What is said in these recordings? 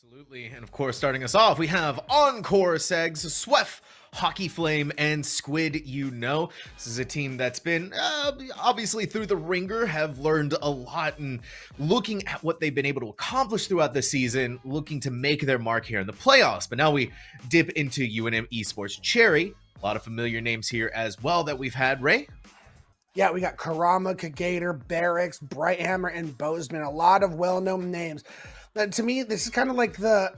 Absolutely. And of course, starting us off, we have Encore Segs, Swef, Hockey Flame, and Squid You Know. This is a team that's been obviously through the ringer, have learned a lot, and looking at what they've been able to accomplish throughout the season, looking to make their mark here in the playoffs. But now we dip into UNM Esports Cherry. A lot of familiar names here as well that we've had. Ray? Yeah, we got Karama, Kagator, Barracks, Brighthammer, and Bozeman. A lot of well-known names. But to me, this is kind of like the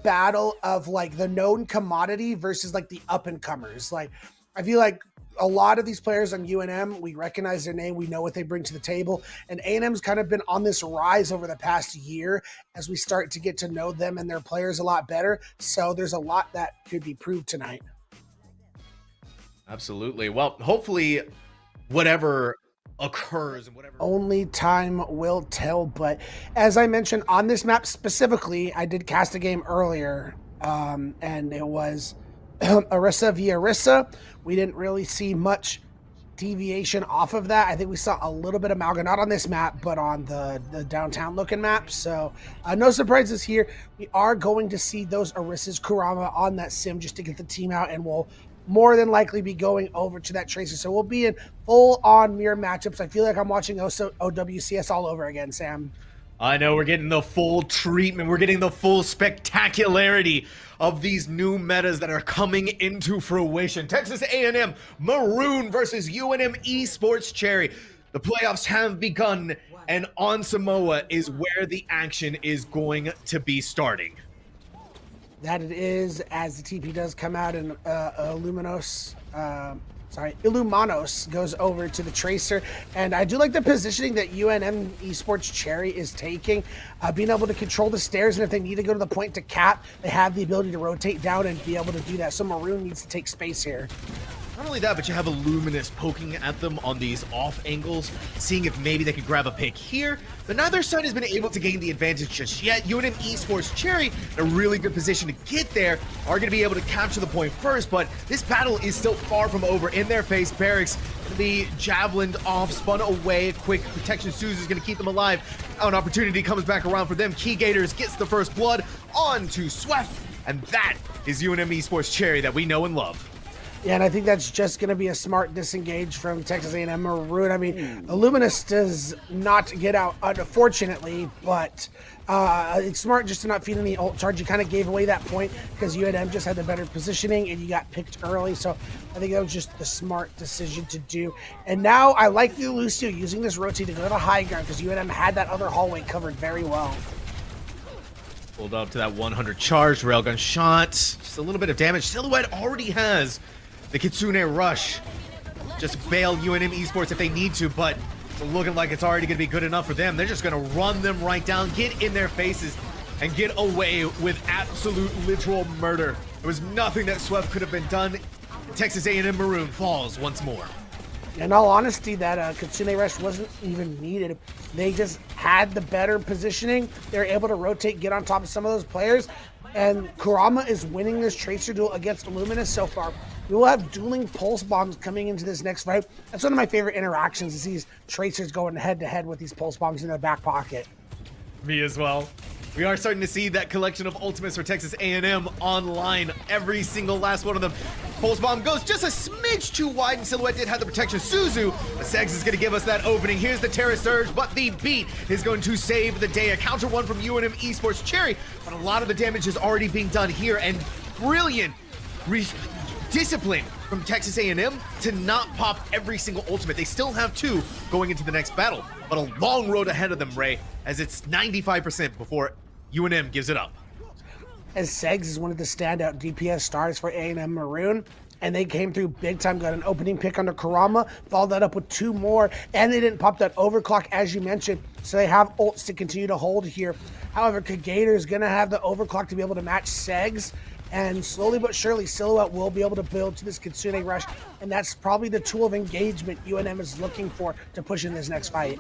battle of like the known commodity versus like the up-and-comers. Like, I feel like a lot of these players on UNM, we recognize their name, we know what they bring to the table, and A&M's kind of been on this rise over the past year as we start to get to know them and their players a lot better. So there's a lot that could be proved tonight. Absolutely. Well, hopefully whatever occurs and whatever Only time will tell. But as I mentioned on this map specifically, I did cast a game earlier, and it was Orisa via Orisa. We didn't really see much deviation off of that. I think we saw a little bit of Malga, not on this map, but on the downtown looking map. So no surprises here. We are going to see those Orisas, Kurama on that sim just to get the team out, and we'll more than likely be going over to that Tracer. So we'll be in full-on mirror matchups. I feel like I'm watching OWCS all over again, Sam. I know, we're getting the full treatment. We're getting the full spectacularity of these new metas that are coming into fruition. Texas A&M Maroon versus UNM Esports Cherry. The playoffs have begun, and on Samoa is where the action is going to be starting. That it is, as the TP does come out, and Illumanos goes over to the Tracer. And I do like the positioning that UNM Esports Cherry is taking, being able to control the stairs, and if they need to go to the point to cap, they have the ability to rotate down and be able to do that. So Maroon needs to take space here. Not only that, but you have Illuminous poking at them on these off angles, seeing if maybe they could grab a pick here, but neither side has been able to gain the advantage just yet. UNM Esports Cherry in a really good position to get there, are going to be able to capture the point first, but this battle is still far from over. In their face, Barracks going to be javelined off, spun away. Quick protection, Suzu's going to keep them alive. An opportunity comes back around for them. Key Gators gets the first blood on to Swef, and that is UNM Esports Cherry that we know and love. Yeah, and I think that's just going to be a smart disengage from Texas A&M Maroon. I mean, Illuminous does not get out, unfortunately, but it's smart just to not feed in the ult charge. You kind of gave away that point because UNM just had the better positioning and you got picked early. So I think that was just the smart decision to do. And now I like the Lucio using this rotate to go to high ground because UNM had that other hallway covered very well. Pulled up to that 100 charge, railgun shot, just a little bit of damage. Silhouette already has the Kitsune Rush. Just bail UNM Esports if they need to, but it's looking like it's already going to be good enough for them. They're just going to run them right down, get in their faces, and get away with absolute literal murder. There was nothing that Swef could have been done. Texas A&M Maroon falls once more. In all honesty, that Kitsune Rush wasn't even needed. They just had the better positioning. They were able to rotate, get on top of some of those players, and Kurama is winning this Tracer duel against Illuminous so far. We will have dueling pulse bombs coming into this next fight. That's one of my favorite interactions, is these Tracers going head-to-head with these pulse bombs in their back pocket. Me as well. We are starting to see that collection of ultimates for Texas A&M online. Every single last one of them. Pulse bomb goes just a smidge too wide, and Silhouette did have the protection. Suzu, the Segs is going to give us that opening. Here's the Terra Surge, but the beat is going to save the day. A counter one from UNM Esports Cherry, but a lot of the damage is already being done here, and brilliant discipline from Texas A&M to not pop every single ultimate. They still have two going into the next battle, but a long road ahead of them, Ray, as it's 95% before UNM gives it up. As Segs is one of the standout DPS stars for A&M Maroon, and they came through big time, got an opening pick under Kurama, followed that up with two more, and they didn't pop that overclock as you mentioned, so they have ults to continue to hold here. However, Kagator is going to have the overclock to be able to match Segs, And slowly but surely, Silhouette will be able to build to this Kitsune Rush, and that's probably the tool of engagement UNM is looking for to push in this next fight.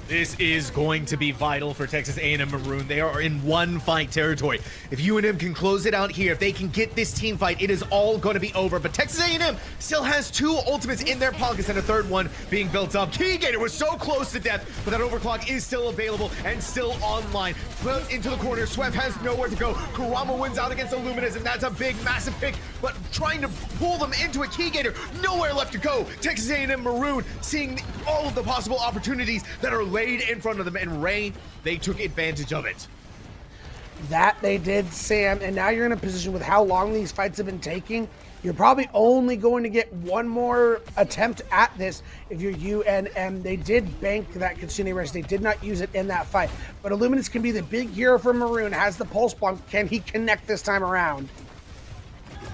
This is going to be vital for Texas A&M Maroon. They are in one fight territory. If UNM can close it out here, if they can get this team fight, it is all going to be over. But Texas A&M still has 2 ultimates in their pockets and a third one being built up. Keygator was so close to death, but that overclock is still available and still online. Put into the corner, Sweff has nowhere to go. Kurama wins out against Illuminus, and that's a big, massive pick, but trying to pull them into a Keygator, nowhere left to go. Texas A&M Maroon seeing all of the possible opportunities that are laid in front of them, and Ray, they took advantage of it. That they did, Sam, and now you're in a position with how long these fights have been taking. You're probably only going to get one more attempt at this if you're UNM. They did bank that Kitsune Rush. They did not use it in that fight. But Illuminus can be the big hero for Maroon, has the pulse bomb. Can he connect this time around?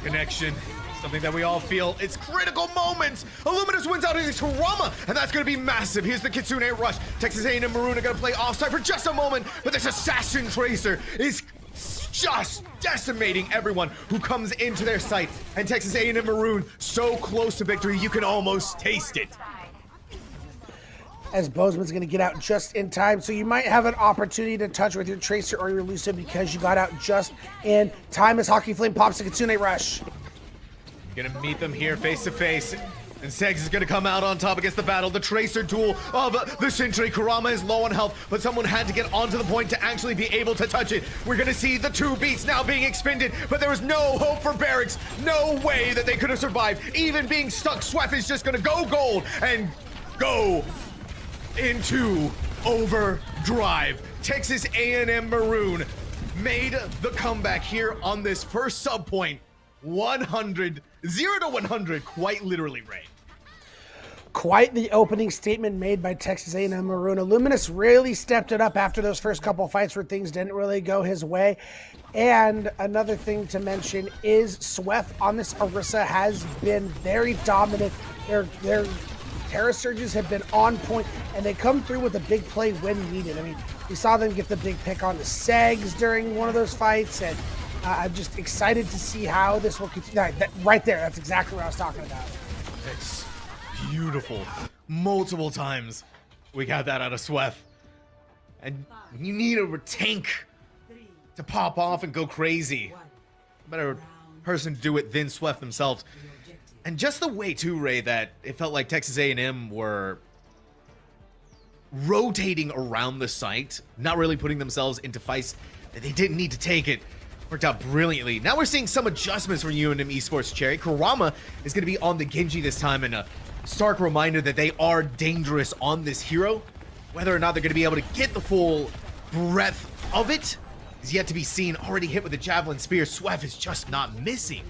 Connection. Something that we all feel. It's critical moments. Illuminus wins out against Kurama, and that's going to be massive. Here's the Kitsune Rush. Texas A&M Maroon are going to play offside for just a moment, but this Assassin Tracer is just decimating everyone who comes into their sight. And Texas A&M Maroon so close to victory, you can almost taste it. As Bozeman's going to get out just in time, so you might have an opportunity to touch with your Tracer or your Elusive because you got out just in time as Hockey Flame pops the Kitsune Rush. Gonna meet them here face to face. And Segs is gonna come out on top against the battle. The Tracer duel of the Century. Kurama is low on health, but someone had to get onto the point to actually be able to touch it. We're gonna see the 2 beats now being expended, but there was no hope for Barracks. No way that they could have survived. Even being stuck, Sweff is just gonna go gold and go into overdrive. Texas A&M Maroon made the comeback here on this first sub point. 100, 0 to 100, quite literally, Ray. Quite the opening statement made by Texas A&M Maroon. Illuminus really stepped it up after those first couple fights where things didn't really go his way. And another thing to mention is Sweff on this Orisa has been very dominant. Their Terra Surges have been on point, and they come through with a big play when needed. I mean, we saw them get the big pick on the Segs during one of those fights, and I'm just excited to see how this will continue. Right there, that's exactly what I was talking about. It's beautiful. Multiple times we got that out of Sweff. And you need a tank to pop off and go crazy. A better person to do it than Sweff themselves. And just the way too, Ray, that it felt like Texas A&M were rotating around the site, not really putting themselves into fights that they didn't need to take it. Worked out brilliantly. Now we're seeing some adjustments from UNM Esports Cherry. Kurama is going to be on the Genji this time, and a stark reminder that they are dangerous on this hero. Whether or not they're going to be able to get the full breadth of it is yet to be seen. Already hit with the Javelin Spear. Sweff is just not missing.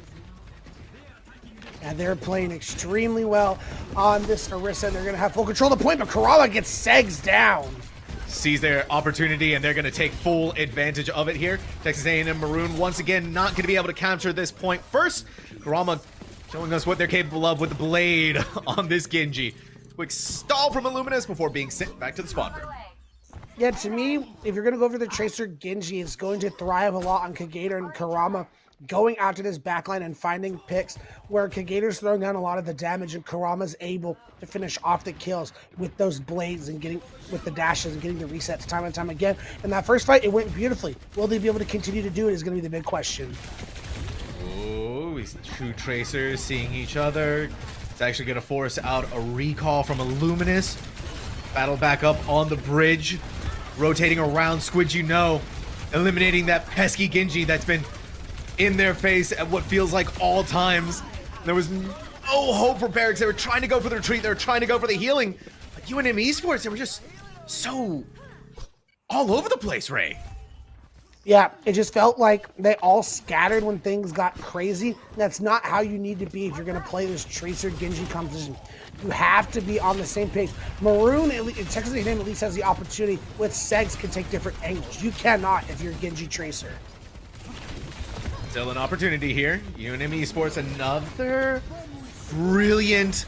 And they're playing extremely well on this Orisa. They're going to have full control of the point, but Kurama gets Segs down. Sees their opportunity, and they're going to take full advantage of it here. Texas A&M Maroon once again not going to be able to capture this point first. Kurama showing us what they're capable of with the blade on this Genji. Quick stall from Illuminus before being sent back to the spawn room. Yeah, to me, if you're going to go for the Tracer, Genji is going to thrive a lot on Kageytor and Kurama going after this backline and finding picks where Kageytor's throwing down a lot of the damage and Kurama's able to finish off the kills with those blades and getting with the dashes and getting the resets time and time again. In that first fight, it went beautifully. Will they be able to continue to do it is going to be the big question. Oh, these 2 Tracers seeing each other. It's actually going to force out a recall from Illuminus. Battle back up on the bridge. Rotating around Squid, eliminating that pesky Genji that's been in their face at what feels like all times. There was no hope for Barracks. They were trying to go for the retreat. They were trying to go for the healing. But UNM Esports, they were just so all over the place, Ray. Yeah, it just felt like they all scattered when things got crazy. That's not how you need to be if you're going to play this Tracer Genji composition. You have to be on the same page. Maroon, Texas A&M at least has the opportunity with Segs can take different angles. You cannot if you're Genji Tracer. Still an opportunity here. UNM Esports, another brilliant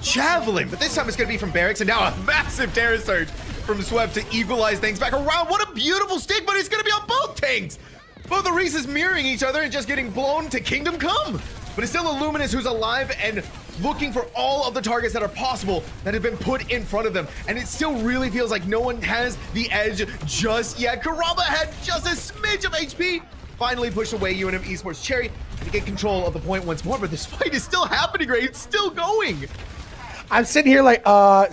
Javelin, but this time it's going to be from Barracks, and now a massive Terra Surge from Sweff to equalize things back around. What a beautiful stick, but it's going to be on both tanks. Both the Reeses mirroring each other and just getting blown to Kingdom Come. But it's still Illuminous who's alive and looking for all of the targets that are possible that have been put in front of them. And it still really feels like no one has the edge just yet. Kurama had just a smidge of HP. Finally pushed away UNM Esports Cherry to get control of the point once more. But this fight is still happening, right? It's still going. I'm sitting here like,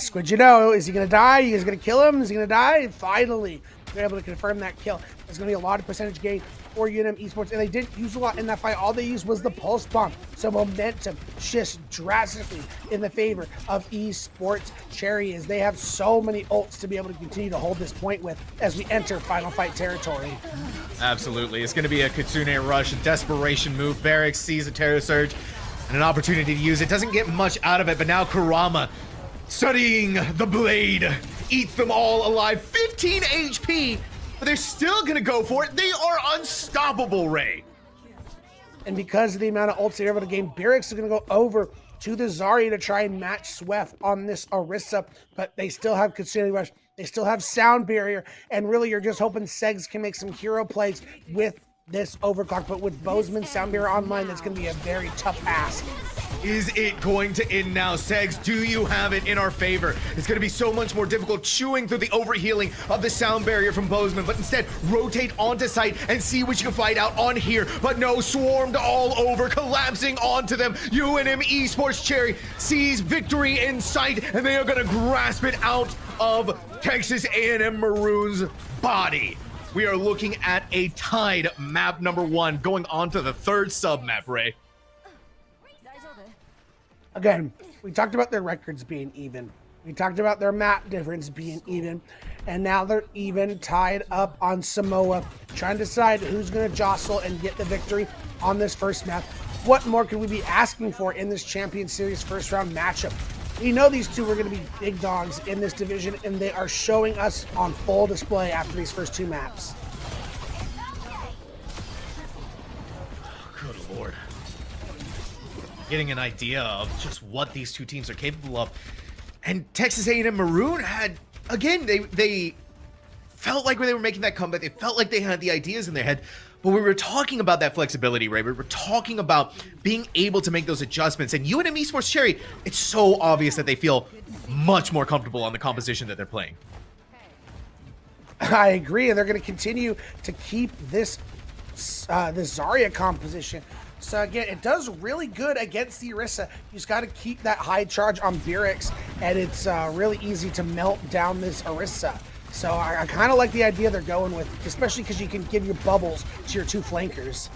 Squid, you know, is he going to die? You guys going to kill him? Is he going to die? And finally, they're able to confirm that kill. There's going to be a lot of percentage gain for UNM Esports, and they didn't use a lot in that fight. All they used was the pulse bomb. So momentum shifts drastically in the favor of Esports Cherry, as they have so many ults to be able to continue to hold this point with as we enter final fight territory. Absolutely. It's going to be a Kitsune Rush, a desperation move. Barracks sees a Terror Surge and an opportunity to use it. Doesn't get much out of it, but now Kurama, studying the blade, eats them all alive. 15 HP, but they're still going to go for it. They are unstoppable, Ray. And because of the amount of ults they're able to gain, Barracks is going to go over to the Zarya to try and match Swift on this Orisa, but they still have Kitsune Rush. They still have Sound Barrier, and really you're just hoping Segs can make some hero plays with this overclock, but with Bozeman Sound Barrier online, that's going to be a very tough ask. Is it going to end now? Segs, do you have it in our favor? It's going to be so much more difficult chewing through the overhealing of the Sound Barrier from Bozeman, but instead rotate onto site and see what you can fight out on here. But no, swarmed all over, collapsing onto them. UNM Esports Cherry sees victory in sight, and they are going to grasp it out of Texas A&M Maroon's body. We are looking at a tied map number 1 going on to the 3rd sub-map, Ray. Again, we talked about their records being even. We talked about their map difference being even. And now they're even, tied up on Samoa, trying to decide who's going to jostle and get the victory on this first map. What more could we be asking for in this Champion Series first round matchup? We know these two are going to be big dogs in this division, and they are showing us on full display after these first 2 maps. Good Lord. Getting an idea of just what these two teams are capable of. And Texas A&M Maroon had, again, they felt like when they were making that comeback, they felt like they had the ideas in their head. But we were talking about that flexibility, right? We were talking about being able to make those adjustments. And UNM Esports Cherry, it's so obvious that they feel much more comfortable on the composition that they're playing. I agree, and they're going to continue to keep this Zarya composition. So again, it does really good against the Orisa. You just got to keep that high charge on Barracks, and it's really easy to melt down this Orisa. So I kind of like the idea they're going with, especially because you can give your bubbles to your 2 flankers.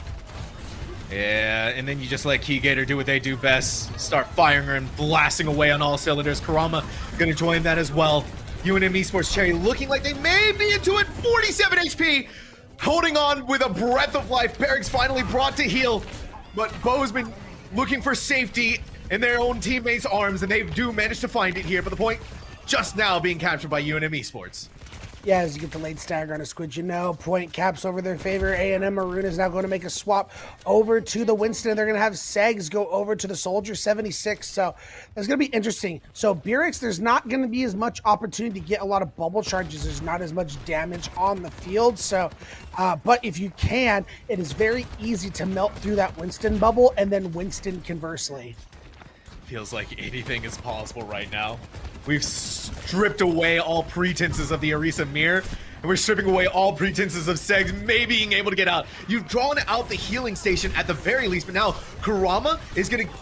Yeah, and then you just let Keygator do what they do best. Start firing and blasting away on all cylinders. Kurama going to join that as well. UNM Esports Cherry looking like they may be into it. 47 HP, holding on with a breath of life. Barracks finally brought to heal, but Bozeman looking for safety in their own teammates' arms, and they do manage to find it here. But the point just now being captured by UNM Esports. Yeah, as you get the late stagger on a Squid, you know, point caps over their favor. A&M Maroon is now going to make a swap over to the Winston. They're going to have Segs go over to the Soldier 76. So that's going to be interesting. So Barracks, there's not going to be as much opportunity to get a lot of bubble charges. There's not as much damage on the field. So, but if you can, it is very easy to melt through that Winston bubble, and then Winston conversely. Feels like anything is possible right now. We've stripped away all pretenses of the Orisa mirror, and we're stripping away all pretenses of Segs maybe being able to get out. You've drawn out the healing station at the very least, but now Kurama is going to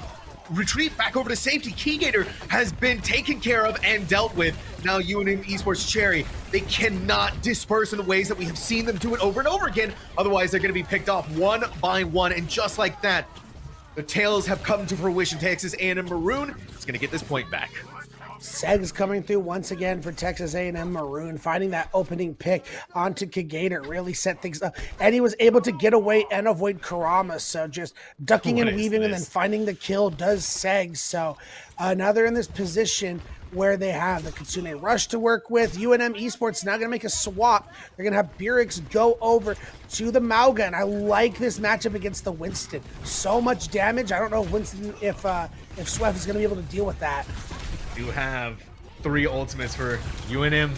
retreat back over to safety. Keygator has been taken care of and dealt with. Now UNM Esports Cherry, they cannot disperse in the ways that we have seen them do it over and over again. Otherwise, they're going to be picked off one by one, and just like that, the tales have come to fruition. Texas A&M Maroon is going to get this point back. Segs coming through once again for Texas A&M Maroon, finding that opening pick onto Keygator, really set things up. And he was able to get away and avoid Kurama. So just ducking and weaving and then finding the kill does Segs. So now they're in this position where they have the Kitsune Rush to work with. UNM Esports now going to make a swap. They're going to have Barracks go over to the Mauga, and I like this matchup against the Winston. So much damage. I don't know if Winston, if Swift is going to be able to deal with that. Do have 3 ultimates for UNM.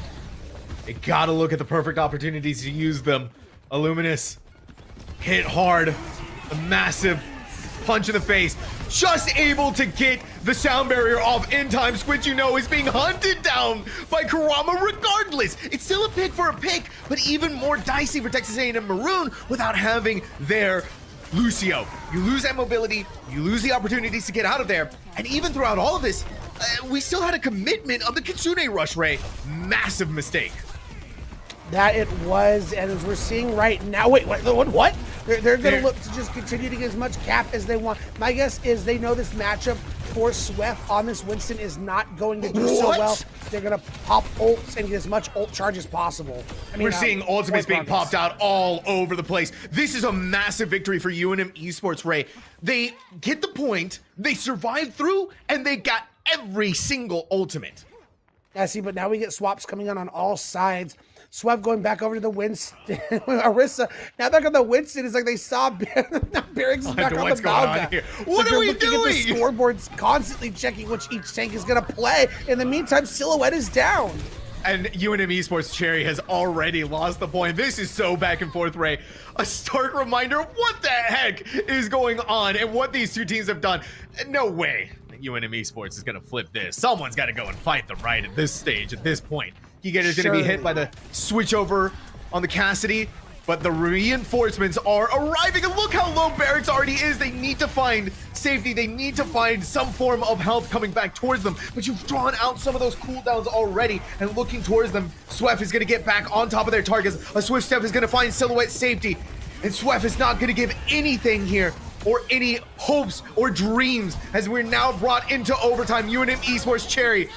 They gotta look at the perfect opportunities to use them. Illuminous hit hard. A massive punch in the face. Just able to get the sound barrier off in time. Squid, you know, is being hunted down by Kurama regardless. It's still a pick for a pick, but even more dicey for Texas A&M Maroon without having their Lucio. You lose that mobility, you lose the opportunities to get out of there, and even throughout all of this, we still had a commitment of the Kitsune Rush, Ray. Massive mistake. That it was, and as we're seeing right now, wait, what? They're going to look to just continue to get as much cap as they want. My guess is they know this matchup for Swift on this Winston is not going to do so well. They're going to pop ults and get as much ult charge as possible. We're seeing ultimates being popped out all over the place. This is a massive victory for UNM Esports, Ray. They get the point, they survived through, and they got every single ultimate. Yeah, see, but now we get swaps coming on all sides. Swev going back over to the Winston. Orisa, now back on the Winston. It's like they saw Barracks is back on the Balga. What are we doing? At the scoreboards, constantly checking which each tank is going to play. In the meantime, Silhouette is down. And UNM Esports Cherry has already lost the point. This is so back and forth, Ray. A stark reminder of what the heck is going on and what these two teams have done. No way UNM Esports is going to flip this. Someone's got to go and fight them right at this stage, at this point. Gigator's going to be hit by the switch over on the Cassidy, but the reinforcements are arriving, and look how low Barracks already is. They need to find safety. They need to find some form of health coming back towards them, but you've drawn out some of those cooldowns already, and looking towards them, Swift is going to get back on top of their targets. A swift step is going to find Silhouette safety, and Swift is not going to give anything here or any hopes or dreams as we're now brought into overtime. UNM Esports Cherry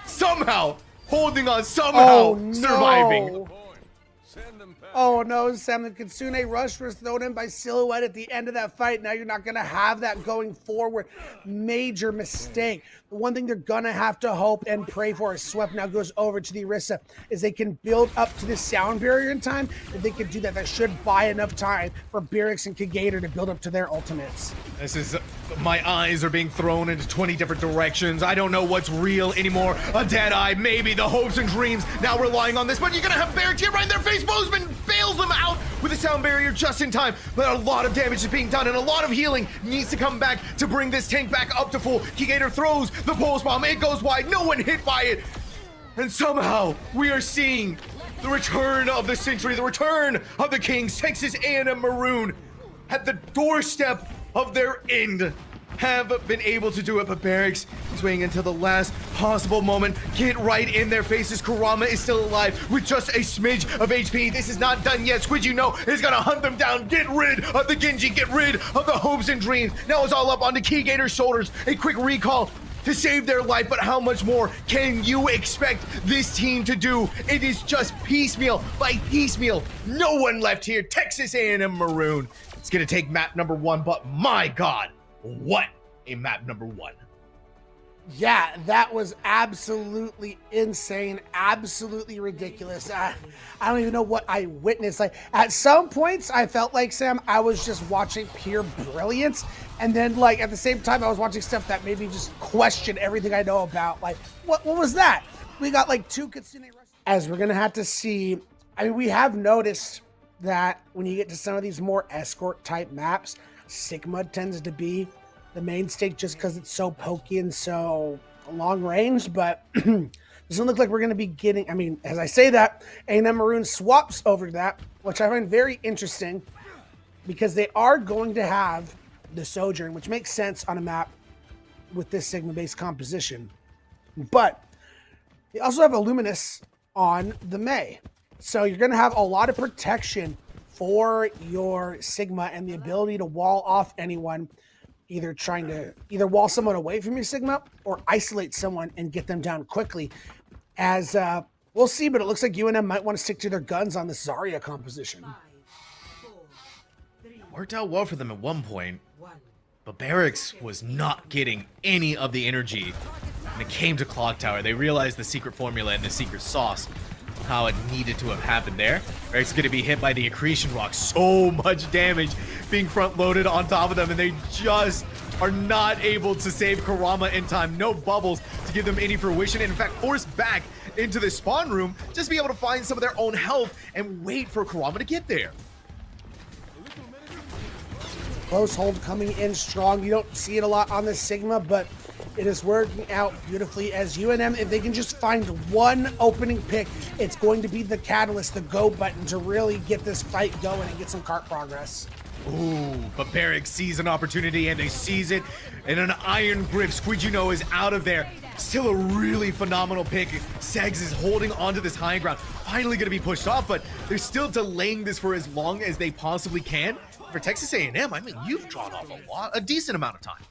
somehow holding on, somehow surviving. Oh no, Sam, the Kitsune Rush was thrown in by Silhouette at the end of that fight. Now you're not going to have that going forward. Major mistake. The one thing they're going to have to hope and pray for is Swept now goes over to the Orisa is they can build up to the sound barrier in time. If they can do that, that should buy enough time for Barracks and Kigator to build up to their ultimates. This is, my eyes are being thrown into 20 different directions. I don't know what's real anymore. A dead eye, maybe the hopes and dreams now relying on this, but you're going to have Barracks here right in their face. Bozeman bails them out with a sound barrier just in time, but a lot of damage is being done and a lot of healing needs to come back to bring this tank back up to full. Kigator throws the pulse bomb, it goes wide, no one hit by it, and somehow we are seeing the return of the century, the return of the Kings. Texas A&M Maroon at the doorstep of their end have been able to do it, but Barracks is waiting until the last possible moment. Get right in their faces. Kurama is still alive with just a smidge of HP. This is not done yet. Squid, you know, is gonna hunt them down. Get rid of the Genji. Get rid of the hopes and dreams. Now it's all up onto Kigator's shoulders. A quick recall to save their life, but how much more can you expect this team to do? It is just piecemeal by piecemeal. No one left here. Texas A&M Maroon. It's gonna take map number 1, but my God, what a map number 1. Yeah, that was absolutely insane, absolutely ridiculous. I don't even know what I witnessed. Like at some points I felt like, Sam, I was just watching pure brilliance, and then like at the same time I was watching stuff that made me just question everything I know about. Like what was that? We got like 2 Kitsune Rush. As we're gonna have to see, I mean, we have noticed that when you get to some of these more escort type maps, Sigma tends to be the main stake just because it's so pokey and so long range, but doesn't look like we're going to be getting, I mean, as I say that, A&M Maroon swaps over to that, which I find very interesting because they are going to have the Sojourn, which makes sense on a map with this Sigma-based composition. But they also have Illuminous on the May. So you're going to have a lot of protection for your Sigma and the ability to wall off anyone, either trying to wall someone away from your Sigma or isolate someone and get them down quickly. As we'll see, but it looks like UNM might want to stick to their guns on the Zarya composition. It worked out well for them at one point, but Barracks was not getting any of the energy when it came to Clock Tower. They realized the secret formula and the secret sauce, how it needed to have happened there. Barracks is going to be hit by the accretion rock. So much damage being front loaded on top of them, and they just are not able to save Kurama in time. No bubbles to give them any fruition, and in fact forced back into the spawn room just to be able to find some of their own health and wait for Kurama to get there. Close hold coming in strong. You don't see it a lot on the Sigma, but it is working out beautifully as UNM, if they can just find one opening pick, it's going to be the catalyst, the go button to really get this fight going and get some cart progress. Ooh, but Barrick sees an opportunity and they seize it in an iron grip. Squidgino is out of there. Still a really phenomenal pick. Segs is holding onto this high ground. Finally gonna be pushed off, but they're still delaying this for as long as they possibly can. For Texas A&M, I mean, you've drawn off a decent amount of time.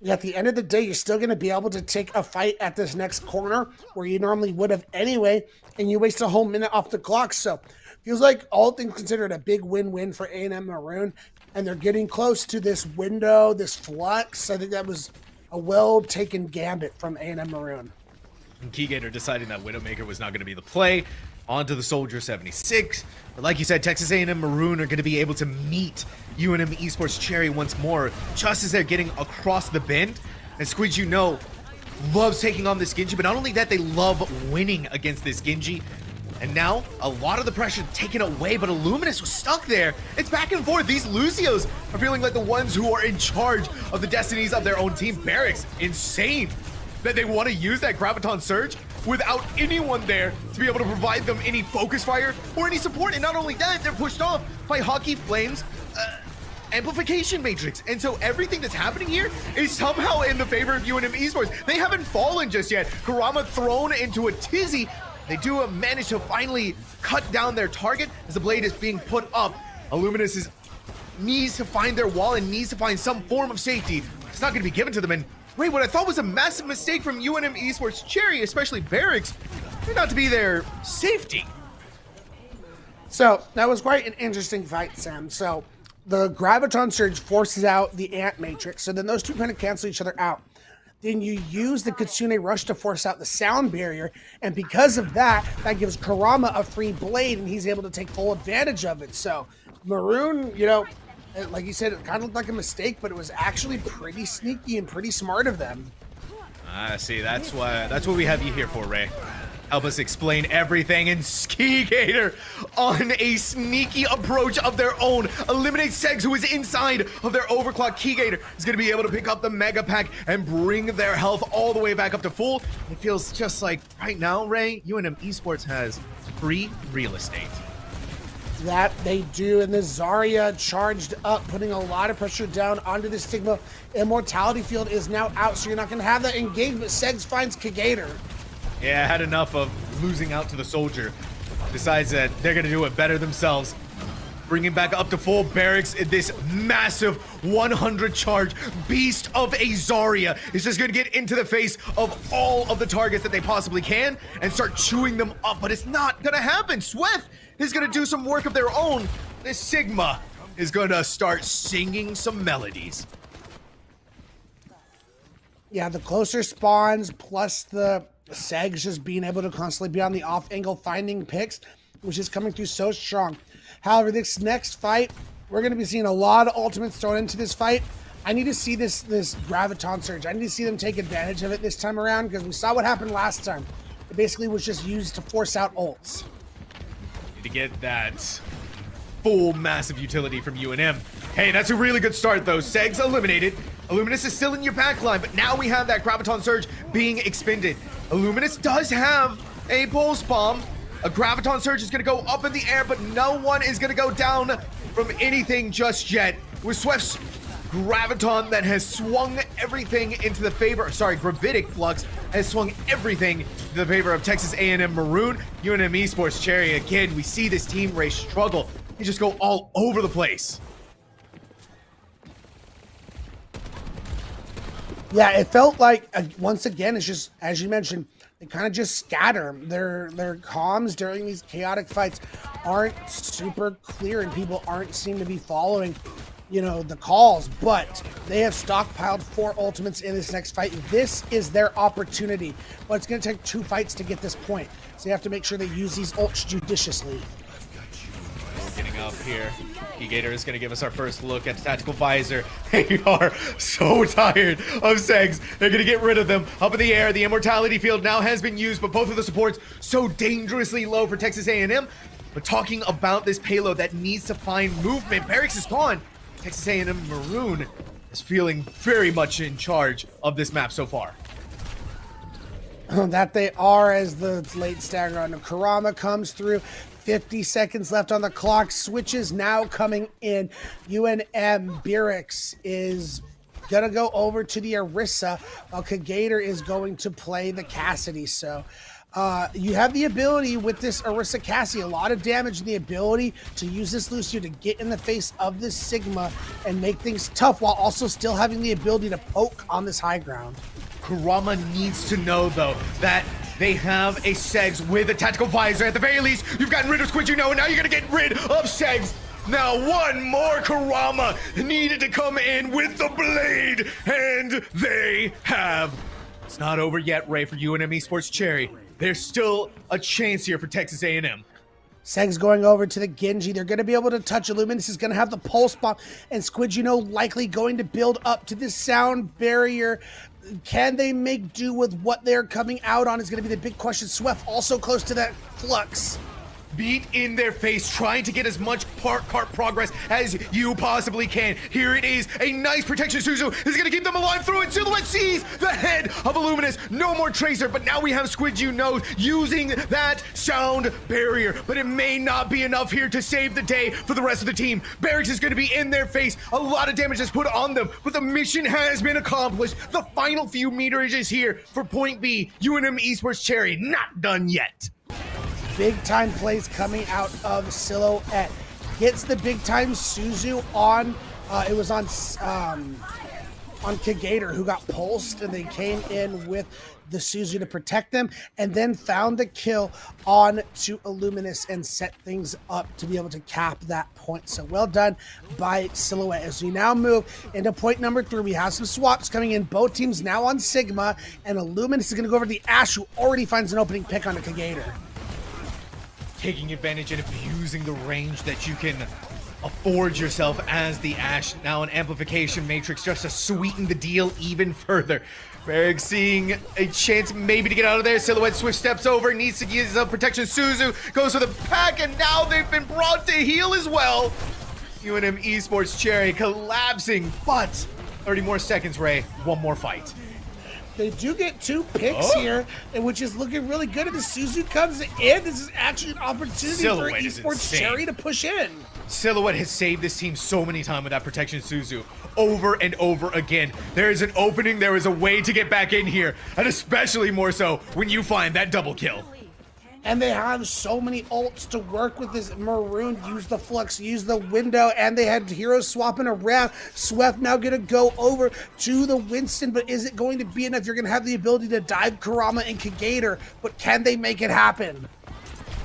At the end of the day, you're still going to be able to take a fight at this next corner where you normally would have anyway, and you waste a whole minute off the clock. So feels like all things considered a big win-win for A&M Maroon, and they're getting close to this window, this flux. I think that was a well-taken gambit from A&M Maroon. And Keygator deciding that Widowmaker was not going to be the play. Onto the Soldier 76. But like you said, Texas A&M Maroon are going to be able to meet UNM Esports Cherry once more, just as they're getting across the bend. And Squidge, you know, loves taking on this Genji, but not only that, they love winning against this Genji. And now, a lot of the pressure taken away, but Illuminous was stuck there. It's back and forth. These Lucios are feeling like the ones who are in charge of the destinies of their own team. Barracks, insane that they want to use that Graviton Surge without anyone there to be able to provide them any focus fire or any support. And not only that, they're pushed off by Hockey Flame's amplification matrix. And so everything that's happening here is somehow in the favor of UNM Esports. They haven't fallen just yet. Kurama thrown into a tizzy. They do manage to finally cut down their target as the blade is being put up. Illuminous needs to find their wall and needs to find some form of safety. It's not going to be given to them. And wait, what I thought was a massive mistake from UNM Esports Cherry, especially Barracks, turned out to be their safety. So that was quite an interesting fight, Sam. So the Graviton Surge forces out the Ant Matrix, so then those two kind of cancel each other out. Then you use the Kitsune Rush to force out the sound barrier, and because of that, that gives Kurama a free blade, and he's able to take full advantage of it. So Maroon, you know, like you said, it kind of looked like a mistake, but it was actually pretty sneaky and pretty smart of them. I see. That's what we have you here for, Ray. Help us explain everything. And Ski-Gator on a sneaky approach of their own eliminates Segs, who is inside of their overclock. Key-Gator is going to be able to pick up the Mega Pack and bring their health all the way back up to full. It feels just like right now, Ray, UNM Esports has free real estate. That they do, and the Zarya charged up, putting a lot of pressure down onto the Stigma. Immortality Field is now out, so you're not going to have that engagement. Segs finds Kagator. Yeah, I had enough of losing out to the Soldier. Decides that they're going to do it better themselves. Bringing back up to full Barracks, this massive 100 charge beast of a Zarya is just going to get into the face of all of the targets that they possibly can and start chewing them up, but it's not going to happen. Swift is going to do some work of their own. This Sigma is going to start singing some melodies. Yeah, the closer spawns plus the Segs just being able to constantly be on the off angle finding picks, which is coming through so strong. However, this next fight, we're going to be seeing a lot of ultimates thrown into this fight. I need to see this Graviton Surge. I need to see them take advantage of it this time around, because we saw what happened last time. It basically was just used to force out ults. To get that full massive utility from UNM. Hey, that's a really good start though. Segs eliminated. Illuminous is still in your backline, but now we have that Graviton Surge being expended. Illuminous does have a Pulse Bomb. A Graviton Surge is going to go up in the air, but no one is going to go down from anything just yet. With Swift's Graviton that has swung everything into the favor, Gravitic Flux has swung everything to the favor of Texas A&M Maroon. UNM Esports Cherry, again, we see this team race struggle. They just go all over the place. Yeah, it felt like, once again, it's just, as you mentioned, they kind of just scatter. Their comms during these chaotic fights aren't super clear, and people aren't seem to be following, you know, the calls, but they have stockpiled 4 ultimates in this next fight. This is their opportunity, but it's going to take 2 fights to get this point. So you have to make sure they use these ults judiciously. Getting up here. Keygator is going to give us our first look at Tactical Visor. They are so tired of Segs. They're going to get rid of them. Up in the air, the Immortality Field now has been used, but both of the supports so dangerously low for Texas A&M. But talking about this payload that needs to find movement, Barracks is gone. Texas A&M Maroon is feeling very much in charge of this map so far. That they are, as the late stagger on Kurama comes through. 50 seconds left on the clock. Switches now coming in. UNM Birix is gonna go over to the Orisa, while Kagator is going to play the Cassidy. So you have the ability with this Orisa Cassidy, a lot of damage, and the ability to use this Lucio to get in the face of this Sigma and make things tough, while also still having the ability to poke on this high ground. Kurama needs to know, though, that they have a Segs with a tactical visor. At the very least, you've gotten rid of Squid, and now you're gonna get rid of Segs. Now one more Kurama needed to come in with the blade, and they have. It's not over yet, Ray, for UNM Esports Cherry. There's still a chance here for Texas A&M. Segs going over to the Genji. They're going to be able to touch Illuminus. Is going to have the Pulse Bomb. And Squid, likely going to build up to this sound barrier. Can they make do with what they're coming out on is going to be the big question. Swift also close to that Flux. Beat in their face, trying to get as much cart progress as you possibly can. Here it is, a nice protection. Suzu is gonna keep them alive through it. Silhouette sees the head of Illuminus. No more Tracer, but now we have Squid using that sound barrier. But it may not be enough here to save the day for the rest of the team. Barracks is gonna be in their face. A lot of damage is put on them, but the mission has been accomplished. The final few meters is here for Point B. UNM Esports Cherry, not done yet. Big time plays coming out of Silhouette. Gets the big time Suzu on, it was on Kagator, who got pulsed, and they came in with the Suzu to protect them, and then found the kill on to Illuminus and set things up to be able to cap that point. So well done by Silhouette. As we now move into point number 3, we have some swaps coming in. Both teams now on Sigma, and Illuminus is going to go over to the Ash, who already finds an opening pick on the Kagator. Taking advantage and abusing the range that you can afford yourself as the Ash. Now an amplification matrix just to sweeten the deal even further. Berg seeing a chance maybe to get out of there. Silhouette Swift steps over, needs to use up protection. Suzu goes for the pack, and now they've been brought to heal as well. UNM Esports Cherry collapsing, but 30 more seconds, Ray. One more fight. They do get 2 picks here, and which is looking really good. And the Suzu comes in. This is actually an opportunity Silhouette for Esports Cherry to push in. Silhouette has saved this team so many times with that protection Suzu. Over and over again. There is an opening. There is a way to get back in here. And especially more so when you find that double kill. And they have so many ults to work with this Maroon. Use the Flux, use the window, and they had heroes swapping around. Swift now gonna go over to the Winston, but is it going to be enough? You're gonna have the ability to dive Kurama and Kagator, but can they make it happen?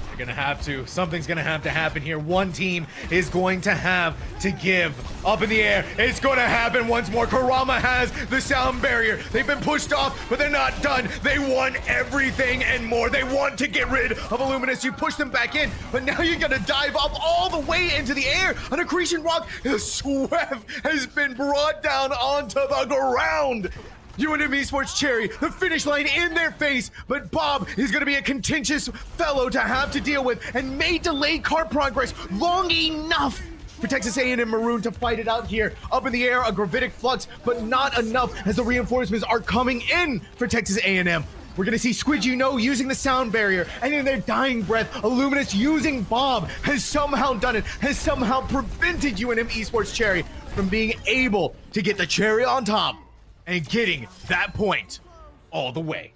They're gonna have to. Something's gonna have to happen here. One team is going to have to give. Up in the air. It's gonna happen once more. Kurama has the sound barrier. They've been pushed off, but they're not done. They want everything and more. They want to get rid of Illuminus. You push them back in, but now you're gonna dive up all the way into the air. An accretion rock. Swift has been brought down onto the ground. UNM Esports Cherry, the finish line in their face, but Bob is going to be a contentious fellow to have to deal with and may delay cart progress long enough for Texas A&M Maroon to fight it out here. Up in the air, a gravitic flux, but not enough as the reinforcements are coming in for Texas A&M. We're going to see Squid using the sound barrier, and in their dying breath, Illuminus using Bob has somehow done it, has somehow prevented UNM Esports Cherry from being able to get the cherry on top and getting that point all the way.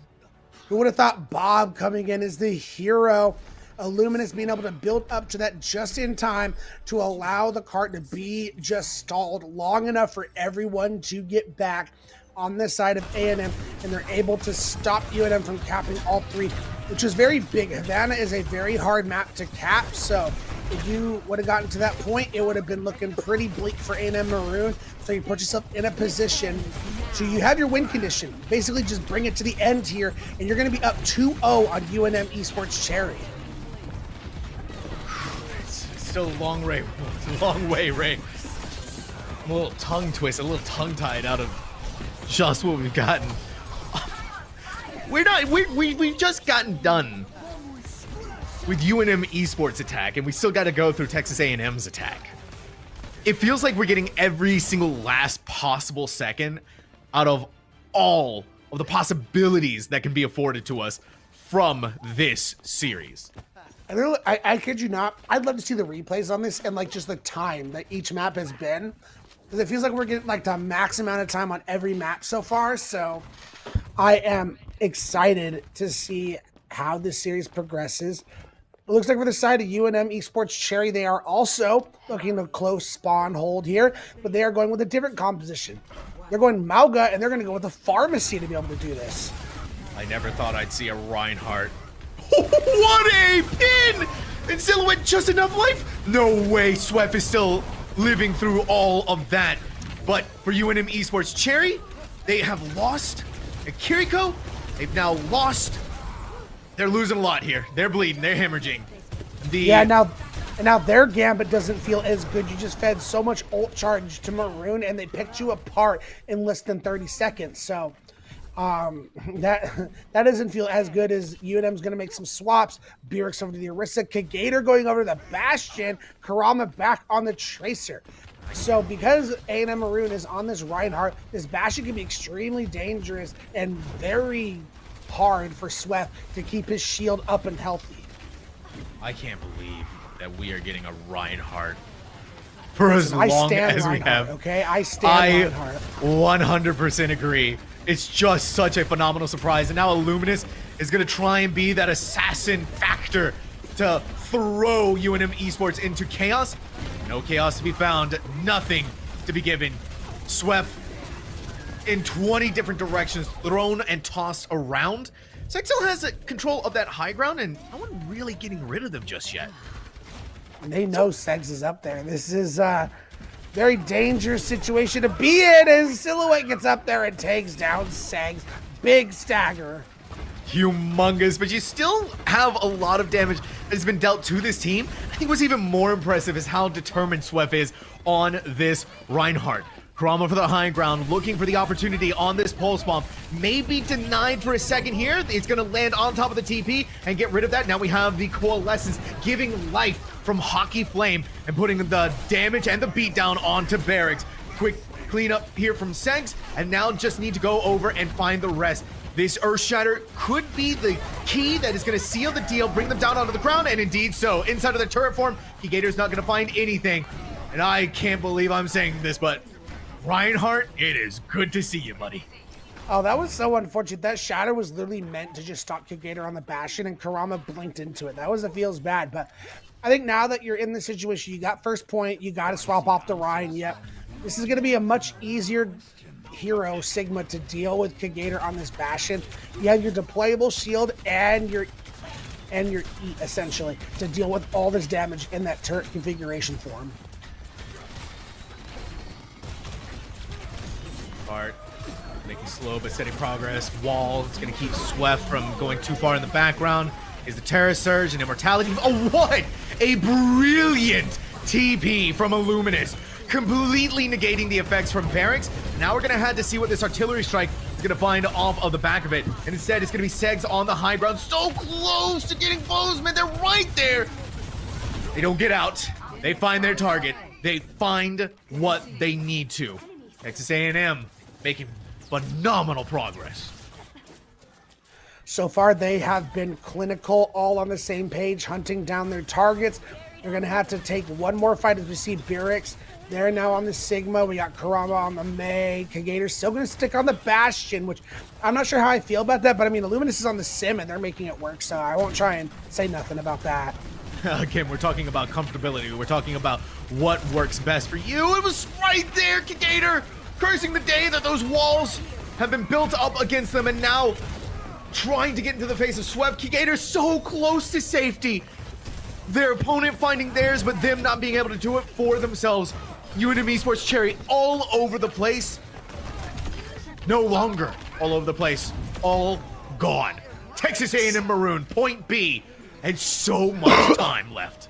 Who would have thought Bob coming in as the hero? Illuminus being able to build up to that just in time to allow the cart to be just stalled long enough for everyone to get back on this side of A&M, and they're able to stop UNM from capping all 3, which is very big. Havana is a very hard map to cap, so if you would have gotten to that point, it would have been looking pretty bleak for A&M Maroon. So you put yourself in a position to, you have your win condition. Basically just bring it to the end here, and you're going to be up 2-0 on UNM Esports Cherry. It's still a long way, Ray. I'm a little tongue twist, a little tongue-tied out of just what we've gotten. We've just gotten done with UNM Esports attack, and we still got to go through Texas A&M's attack. it feels like we're getting every single last possible second out of all of the possibilities that can be afforded to us from this series. I kid you not, I'd love to see the replays on this and like just the time that each map has been. Because it feels like we're getting like the max amount of time on every map so far. So I am excited to see how this series progresses. It looks like for the side of UNM Esports Cherry, they are also looking to close spawn hold here, but they are going with a different composition. They're going Mauga, and they're going to go with a pharmacy to be able to do this. I never thought I'd see a Reinhardt. What a pin! And Silhouette just enough life? No way, Sweff is still living through all of that. But for UNM Esports Cherry, they have lost. And Kiriko, they've now lost. They're losing a lot here. They're bleeding. They're hemorrhaging. Now their Gambit doesn't feel as good. You just fed so much ult charge to Maroon, and they picked you apart in less than 30 seconds. So that doesn't feel as good as UNM's going to make some swaps. Burix over to the Orisa. Kagator going over to the Bastion. Karama back on the Tracer. So because A&M Maroon is on this Reinhardt, this Bastion can be extremely dangerous and very hard for Sweff to keep his shield up and healthy. I can't believe that we are getting a Reinhardt for as long as we have. Okay, I stand Reinhardt. 100% agree. It's just such a phenomenal surprise. And now Illuminous is going to try and be that assassin factor to throw UNM Esports into chaos. No chaos to be found. Nothing to be given. Sweff in 20 different directions, thrown and tossed around. NECC still has control of that high ground, and no one really getting rid of them just yet. They know Segs is up there. This is a very dangerous situation to be in as Silhouette gets up there and takes down Segs. Big stagger. Humongous, but you still have a lot of damage that has been dealt to this team. I think what's even more impressive is how determined Sweff is on this Reinhardt. Kurama for the high ground, looking for the opportunity on this pulse bomb. Maybe denied for a second here. It's going to land on top of the TP and get rid of that. Now we have the Coalescence giving life from Hockey Flame and putting the damage and the beatdown onto Barracks. Quick cleanup here from Segs, and now just need to go over and find the rest. This Earth Shatter could be the key that is going to seal the deal, bring them down onto the ground, and indeed so. Inside of the turret form, Kigator's not going to find anything. And I can't believe I'm saying this, but Reinhardt, it is good to see you, buddy. Oh, that was so unfortunate. That shatter was literally meant to just stop Kigator on the Bastion, and Kurama blinked into it. That was, it feels bad, but I think now that you're in this situation, you got first point, you got to swap off the Ryan. Yep, this is going to be a much easier hero Sigma to deal with Kigator on this Bastion. You have your deployable shield and your E essentially to deal with all this damage in that turret configuration form. Part making slow but steady progress. Wall, it's going to keep Sweff from going too far in the background. Is the Terra Surge and Immortality. Oh, what a brilliant TP from Illuminous. Completely negating the effects from Barracks. Now we're going to have to see what this artillery strike is going to find off of the back of it. And instead, it's going to be Segs on the high ground. So close to getting Bozeman. They're right there. They don't get out. They find their target. They find what they need to. Texas A&M making phenomenal progress. So far, they have been clinical, all on the same page, hunting down their targets. They're going to have to take one more fight as we see Burix. They're now on the Sigma. We got Kurama on the May. Kigator's still going to stick on the Bastion, which I'm not sure how I feel about that, but I mean, Illuminous is on the Sim, and they're making it work, so I won't try and say nothing about that. Again, we're talking about comfortability. We're talking about what works best for you. It was right there, Kigator, cursing the day that those walls have been built up against them, and now trying to get into the face of Sweff. Kigator so close to safety. Their opponent finding theirs, but them not being able to do it for themselves. UNM Esports Cherry all over the place. No longer all over the place. All gone. Texas A&M Maroon, point B, and so much time left.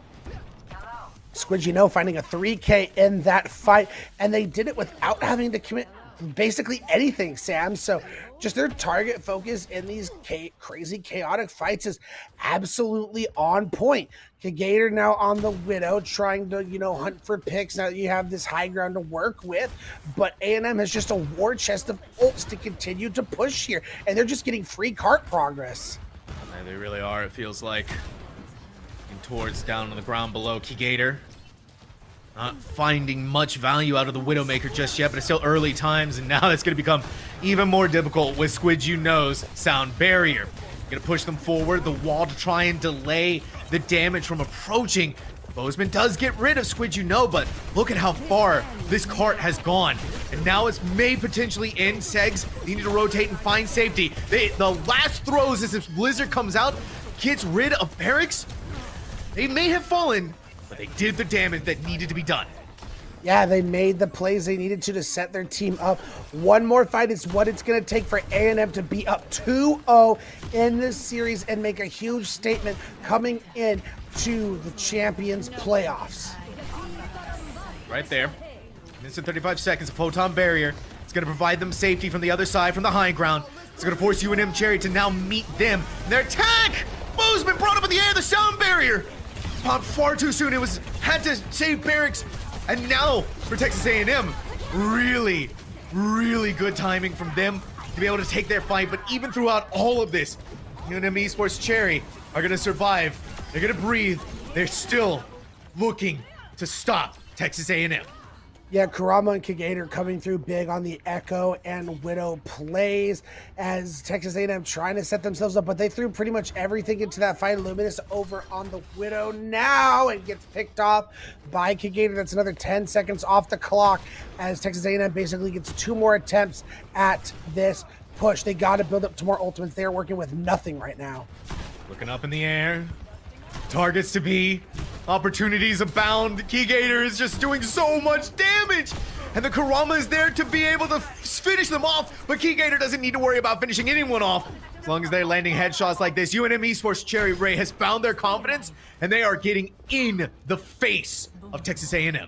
Squidgy finding a 3K in that fight, and they did it without having to commit basically anything, Sam. So just their target focus in these crazy chaotic fights is absolutely on point. Gator now on the Widow, trying to, hunt for picks now that you have this high ground to work with. But A&M has just a war chest of ults to continue to push here, and they're just getting free cart progress. Yeah, they really are, it feels like. And towards down on the ground below, Gator not finding much value out of the Widowmaker just yet, but it's still early times, and now it's going to become even more difficult with Squid You Know's sound barrier. Going to push them forward, the wall to try and delay the damage from approaching. Bozeman does get rid of Squid You Know, but look at how far this cart has gone. And now it's may potentially end. Segs need to rotate and find safety. The last throws as this blizzard comes out, gets rid of barracks. They may have fallen, but they did the damage that needed to be done. Yeah, they made the plays they needed to set their team up. One more fight is what it's going to take for A&M to be up 2-0 in this series and make a huge statement coming in to the Champions playoffs. Right there. Minutes and 35 seconds of Photon Barrier. It's going to provide them safety from the other side, from the high ground. It's going to force UNM Cherry to now meet them. Their attack! Bozeman brought up in the air the sound barrier. Popped far too soon. It had to save barracks. And now for Texas A&M, really, really good timing from them to be able to take their fight. But even throughout all of this, UNM Esports Cherry are going to survive. They're going to breathe. They're still looking to stop Texas A&M. Yeah, Kurama and Kigator coming through big on the Echo and Widow plays as Texas A&M trying to set themselves up, but they threw pretty much everything into that fight. Luminous over on the Widow now and gets picked off by Kigator. That's another 10 seconds off the clock as Texas A&M basically gets 2 more attempts at this push. They got to build up to more ultimates. They are working with nothing right now. Looking up in the air. Targets to be, opportunities abound. Kigator is just doing so much damage, and the Kurama is there to be able to finish them off, but Kigator doesn't need to worry about finishing anyone off. As long as they're landing headshots like this, UNM Esports Cherry Ray has found their confidence, and they are getting in the face of Texas A&M.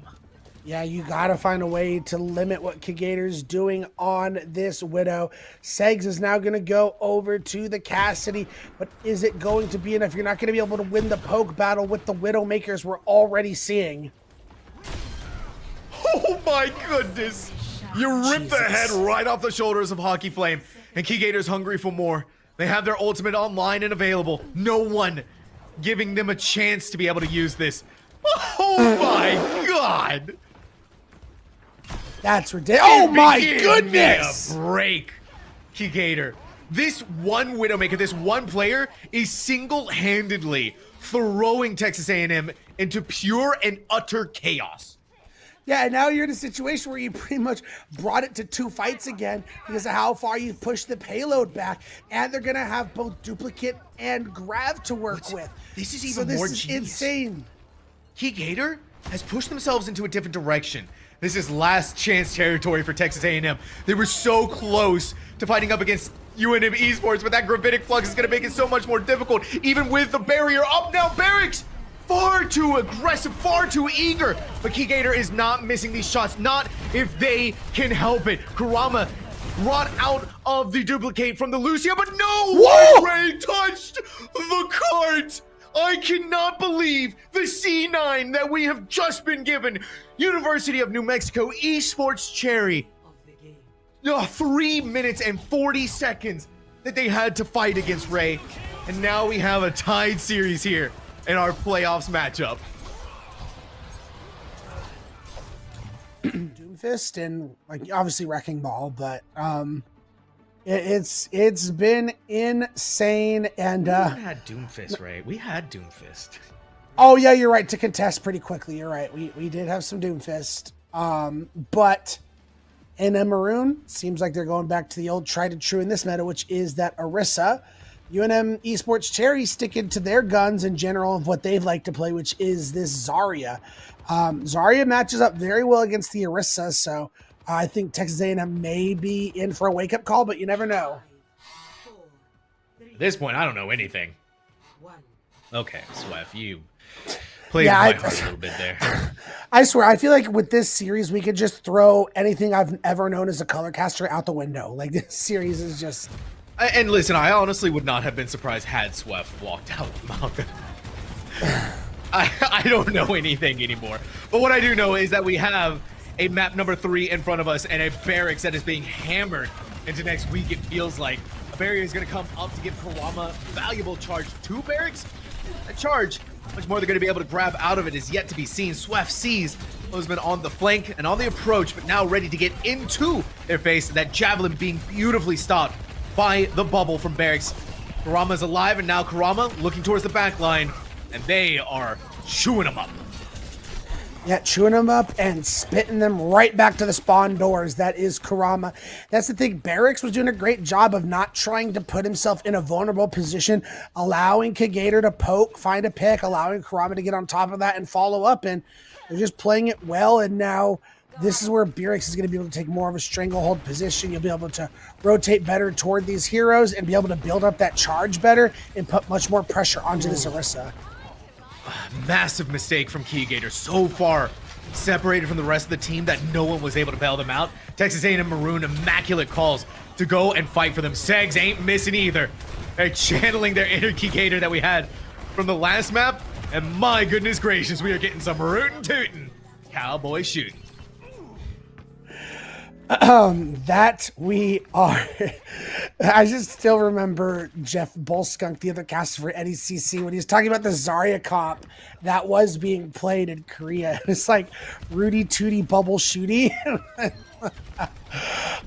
Yeah, you got to find a way to limit what Kigator's doing on this Widow. Segs is now going to go over to the Cassidy, but is it going to be enough? You're not going to be able to win the poke battle with the Widowmakers we're already seeing. Oh my goodness! You ripped the head right off the shoulders of Hockey Flame, and Kigator's hungry for more. They have their ultimate online and available. No one giving them a chance to be able to use this. Oh my god! That's ridiculous. Oh my goodness! Give me a break, Kigator. This one Widowmaker, this one player is single-handedly throwing Texas A&M into pure and utter chaos. Yeah, and now you're in a situation where you pretty much brought it to 2 fights again because of how far you pushed the payload back, and they're gonna have both duplicate and grav to work with. This is even more genius. This is insane. Kigator has pushed themselves into a different direction. This is last chance territory for Texas A&M. They were so close to fighting up against UNM Esports, but that gravitic flux is going to make it so much more difficult, even with the barrier up now. Barracks, far too aggressive, far too eager. But Kigator is not missing these shots, not if they can help it. Kurama brought out of the duplicate from the Lucia, but no! Whoa! Ray touched the cart! I cannot believe the C9 that we have just been given. University of New Mexico Esports Cherry. 3 minutes and 40 seconds that they had to fight against Ray. And now we have a tied series here in our playoffs matchup. Doomfist and obviously Wrecking Ball, but it's been insane. And we had Doomfist, right? We had Doomfist. Oh yeah, you're right, to contest pretty quickly. You're right. We did have some Doomfist. But NM Maroon seems like they're going back to the old tried and true in this meta, which is that Orisa. UNM Esports Cherry sticking to their guns in general of what they'd like to play, which is this Zarya. Zarya matches up very well against the Orisa, so I think Texas A&M may be in for a wake-up call, but you never know. At this point, I don't know anything. Okay, Sweff, you Played my heart a little bit there. I swear, I feel like with this series, we could just throw anything I've ever known as a color caster out the window. Like, this series is just... And listen, I honestly would not have been surprised had Sweff walked out of Mountain. I don't know anything anymore. But what I do know is that we have a map number 3 in front of us and a barracks that is being hammered into next week. It feels like a barrier is going to come up to give Kurama valuable charge to barracks. A charge, much more they're going to be able to grab out of it is yet to be seen. Sweff sees Bozeman on the flank and on the approach, but now ready to get into their face. That javelin being beautifully stopped by the bubble from barracks. Kurama's alive, and now Kurama looking towards the back line, and they are chewing them up. Yeah, chewing them up and spitting them right back to the spawn doors. That is Kurama. That's the thing. Barracks was doing a great job of not trying to put himself in a vulnerable position, allowing Kagator to poke, find a pick, allowing Kurama to get on top of that and follow up. And they're just playing it well. And now this is where Barracks is going to be able to take more of a stranglehold position. You'll be able to rotate better toward these heroes and be able to build up that charge better and put much more pressure onto this Orisa. Massive mistake from Keygator. So far separated from the rest of the team that no one was able to bail them out. Texas A&M Maroon, immaculate calls to go and fight for them. Segs ain't missing either. They're channeling their inner Keygator that we had from the last map. And my goodness gracious, we are getting some rootin' tootin' cowboy shooting. That we are. I just still remember Jeff Bullskunk, the other caster for NECC, when he was talking about the Zarya comp that was being played in Korea. It's like Rudy Tooty Bubble Shooty.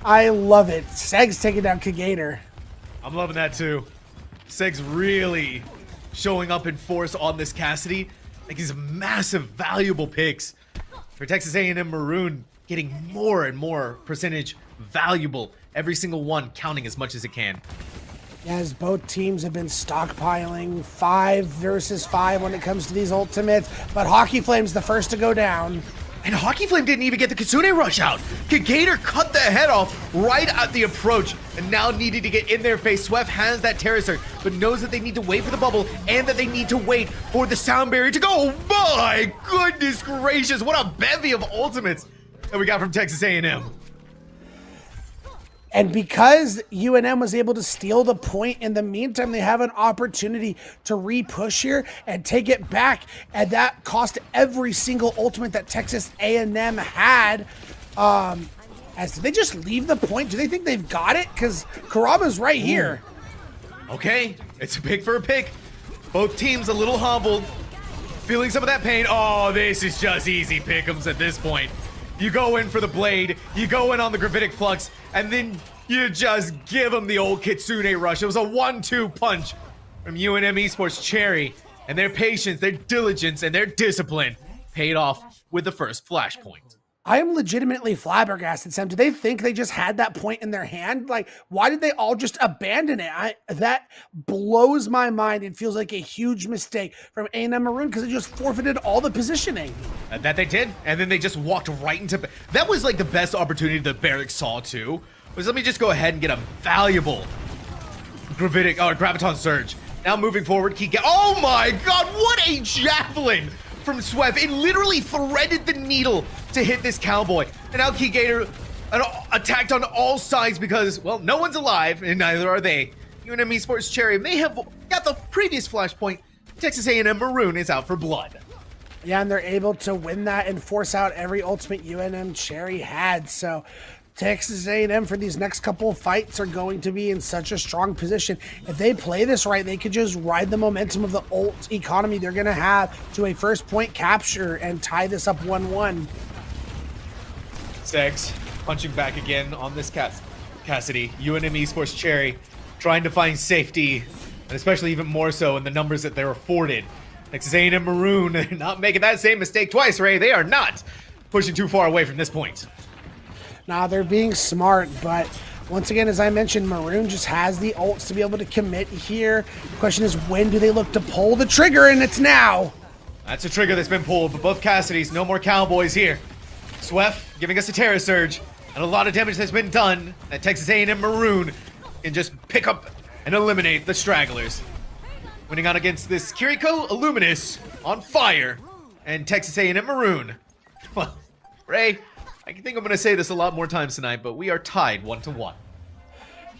I love it. Seg's taking down Kagator. I'm loving that too. Seg's really showing up in force on this Cassidy. Like, these massive, valuable picks for Texas A&M Maroon, getting more and more percentage valuable. Every single one counting as much as it can. As both teams have been stockpiling 5 versus 5 when it comes to these ultimates, but Hockey Flame's the first to go down. And Hockey Flame didn't even get the Kitsune rush out. Kagator cut the head off right at the approach and now needed to get in their face. Sweff has that terror surge, but knows that they need to wait for the bubble and that they need to wait for the sound barrier to go. Oh my goodness gracious, what a bevy of ultimates that we got from Texas A&M. And because UNM was able to steal the point in the meantime, they have an opportunity to re-push here and take it back. And that cost every single ultimate that Texas A&M had. As did they just leave the point? Do they think they've got it? Because Kurama's right here. Okay, it's a pick for a pick. Both teams a little humbled, feeling some of that pain. Oh, this is just easy pick'ems at this point. You go in for the blade, you go in on the gravitic flux, and then you just give them the old Kitsune rush. It was a 1-2 punch from UNM Esports Cherry, and their patience, their diligence, and their discipline paid off with the first flashpoint. I am legitimately flabbergasted, Sam. Do they think they just had that point in their hand? Like, why did they all just abandon it? That blows my mind. It feels like a huge mistake from A&M Maroon because they just forfeited all the positioning. That they did, and then they just walked right into... That was like the best opportunity that Barracks saw too, was let me just go ahead and get a valuable Graviton Surge. Now moving forward, oh my god, what a javelin from Sweff. It literally threaded the needle to hit this cowboy. And now Keygator attacked on all sides because, well, no one's alive, and neither are they. UNM Esports Cherry may have got the previous flashpoint. Texas A&M Maroon is out for blood. Yeah, and they're able to win that and force out every ultimate UNM Cherry had. So Texas A&M for these next couple of fights are going to be in such a strong position. If they play this right, they could just ride the momentum of the ult economy they're going to have to a first point capture and tie this up 1-1. Segs punching back again on this Cassidy. UNM Esports Cherry trying to find safety, and especially even more so in the numbers that they're afforded. Texas A&M Maroon not making that same mistake twice, Ray. They are not pushing too far away from this point. Nah, they're being smart, but once again, as I mentioned, Maroon just has the ults to be able to commit here. The question is, when do they look to pull the trigger? And it's now. That's a trigger that's been pulled, but both Cassidys, no more cowboys here. Sweff giving us a Terror Surge, and a lot of damage has been done. That Texas A&M Maroon can just pick up and eliminate the stragglers. Winning out against this Kiriko Illuminous on fire. and Texas A&M Maroon. Well, Ray, I think I'm going to say this a lot more times tonight, but we are tied 1-1.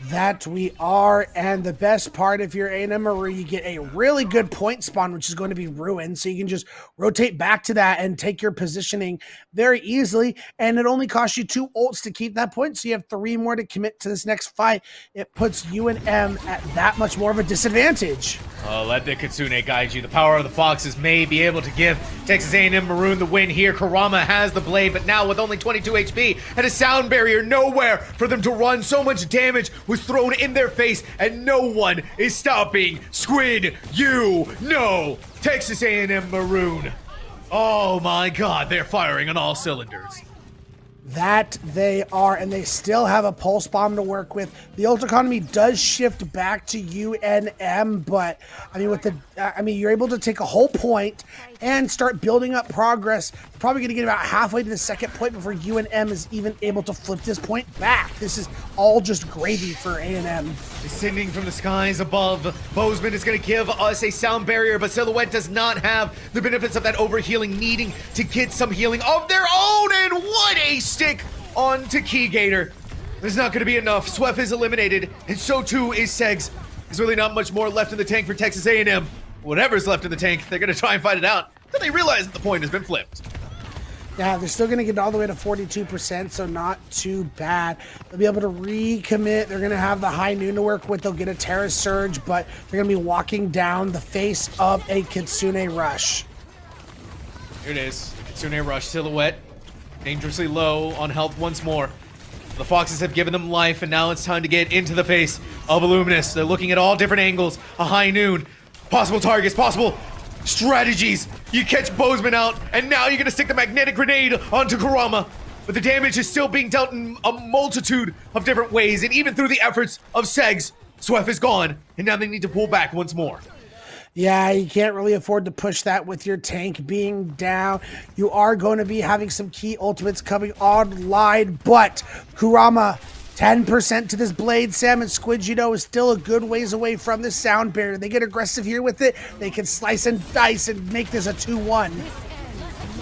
That we are, and the best part, if you're A&M Maroon, you get a really good point spawn, which is going to be ruined, so you can just rotate back to that and take your positioning very easily, and it only costs you 2 ults to keep that point, so you have 3 more to commit to this next fight. It puts UNM at that much more of a disadvantage. Let the Kitsune guide you. The power of the Foxes may be able to give Texas A&M Maroon the win here. Kurama has the blade, but now with only 22 HP and a sound barrier, nowhere for them to run. So much damage was thrown in their face, and no one is stopping Squid You. No, Texas A&M Maroon. Oh my God, they're firing on all cylinders. That they are, and they still have a pulse bomb to work with. The ult economy does shift back to UNM, but I mean, you're able to take a whole point and start building up progress. Probably going to get about halfway to the second point before UNM is even able to flip this point back. This is all just gravy for A&M. Descending from the skies above, Bozeman is going to give us a sound barrier, but Silhouette does not have the benefits of that overhealing, needing to get some healing of their own, and what a stick onto Key Gator. There's not going to be enough. Sweff is eliminated, and so too is Segs. There's really not much more left in the tank for Texas A&M. Whatever's left in the tank, they're going to try and fight it out until they realize that the point has been flipped. Yeah, they're still going to get all the way to 42%, so not too bad. They'll be able to recommit. They're going to have the high noon to work with. They'll get a Terra Surge, but they're going to be walking down the face of a Kitsune Rush. Here it is. Kitsune Rush Silhouette. Dangerously low on health once more. The Foxes have given them life, and now it's time to get into the face of Illuminous. They're looking at all different angles. A high noon. Possible targets, possible strategies. You catch Bozeman out, and now you're gonna stick the magnetic grenade onto Kurama. But the damage is still being dealt in a multitude of different ways, and even through the efforts of Segs, Sweff is gone, and now they need to pull back once more. Yeah, you can't really afford to push that with your tank being down. You are going to be having some key ultimates coming online, but Kurama, 10% to this blade. Sam and Squid, you know, is still a good ways away from the sound barrier. They get aggressive here with it. They can slice and dice and make this a 2-1.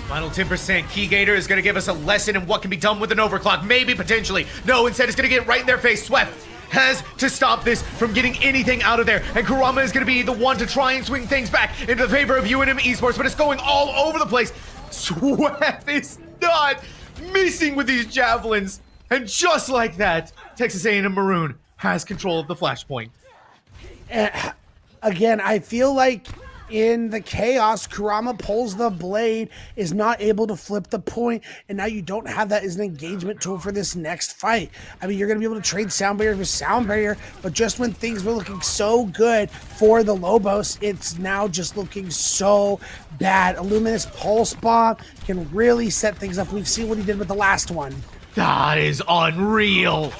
Final 10%. Key Gator is going to give us a lesson in what can be done with an overclock. Maybe, potentially. No, instead it's going to get right in their face. Sweff has to stop this from getting anything out of there. And Kurama is going to be the one to try and swing things back into the favor of UNM Esports, but it's going all over the place. Sweff is not missing with these javelins. And just like that, Texas A&M Maroon has control of the flashpoint. Again, I feel like in the chaos, Kurama pulls the blade, is not able to flip the point, and now you don't have that as an engagement tool for this next fight. I mean, you're going to be able to trade sound barrier for sound barrier, but just when things were looking so good for the Lobos, it's now just looking so bad. Illuminous Pulse Bomb can really set things up. We've seen what he did with the last one. That is unreal.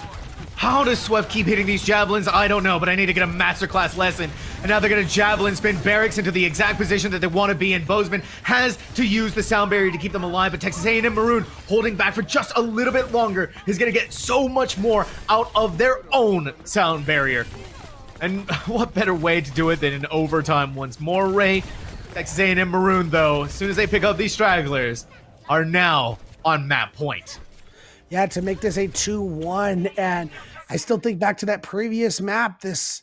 How does Sweff keep hitting these javelins? I don't know, but I need to get a masterclass lesson. And now they're going to javelin spin Barracks into the exact position that they want to be in. Bozeman has to use the sound barrier to keep them alive, but Texas A&M Maroon holding back for just a little bit longer is going to get so much more out of their own sound barrier. And what better way to do it than in overtime once more, Ray? Texas A&M Maroon, though, as soon as they pick up these stragglers, are now on map point. Yeah, to make this a 2-1, and I still think back to that previous map, this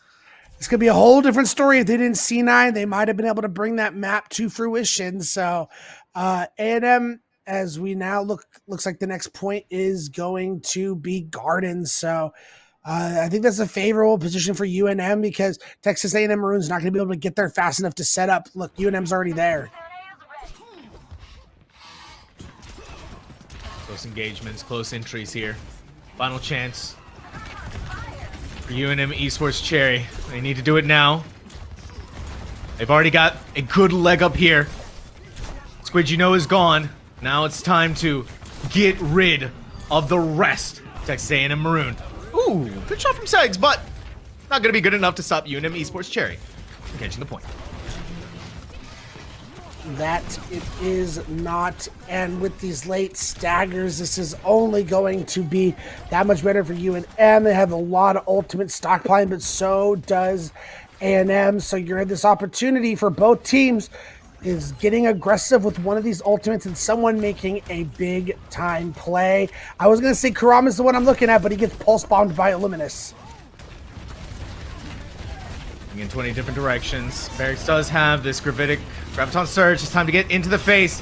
could be a whole different story. If they didn't C9, they might have been able to bring that map to fruition. So A&M, as we now looks like the next point is going to be Gardens. So I think that's a favorable position for UNM because Texas A&M Maroon's not going to be able to get there fast enough to set up. Look, UNM's already there. Close engagements, close entries here. Final chance for UNM Esports Cherry. They need to do it now. They've already got a good leg up here. Squid, you know, is gone. Now it's time to get rid of the rest. Texas A&M Maroon. Ooh, good shot from Segs, but not going to be good enough to stop UNM Esports Cherry from catching the point. That it is not, and with these late staggers, this is only going to be that much better for UNM. They have a lot of ultimate stockpiling, but so does A&M. So you're in this opportunity for both teams. is getting aggressive with one of these ultimates and someone making a big time play. I was going to say Kurama's the one I'm looking at, but he gets pulse bombed by Illuminous. In 20 different directions. Barracks does have this Graviton Surge. It's time to get into the face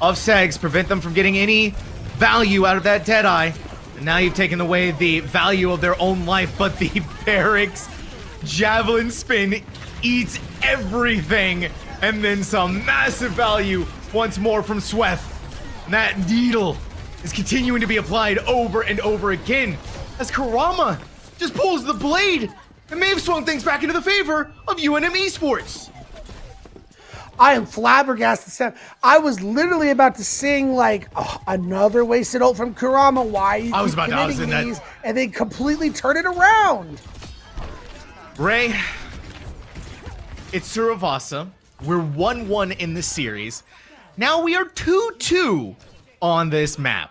of Segs, prevent them from getting any value out of that Deadeye. And now you've taken away the value of their own life, but the Barracks Javelin Spin eats everything, and then some massive value once more from Sweth. And that needle is continuing to be applied over and over again as Kurama just pulls the blade and may have swung things back into the favor of UNM Esports. I am flabbergasted, Sam. I was literally about to sing like another wasted ult from Kurama. Why? I was in these, and they completely turn it around. Ray, it's Suravasa. We're 1-1 in the series. Now we are 2-2 on this map.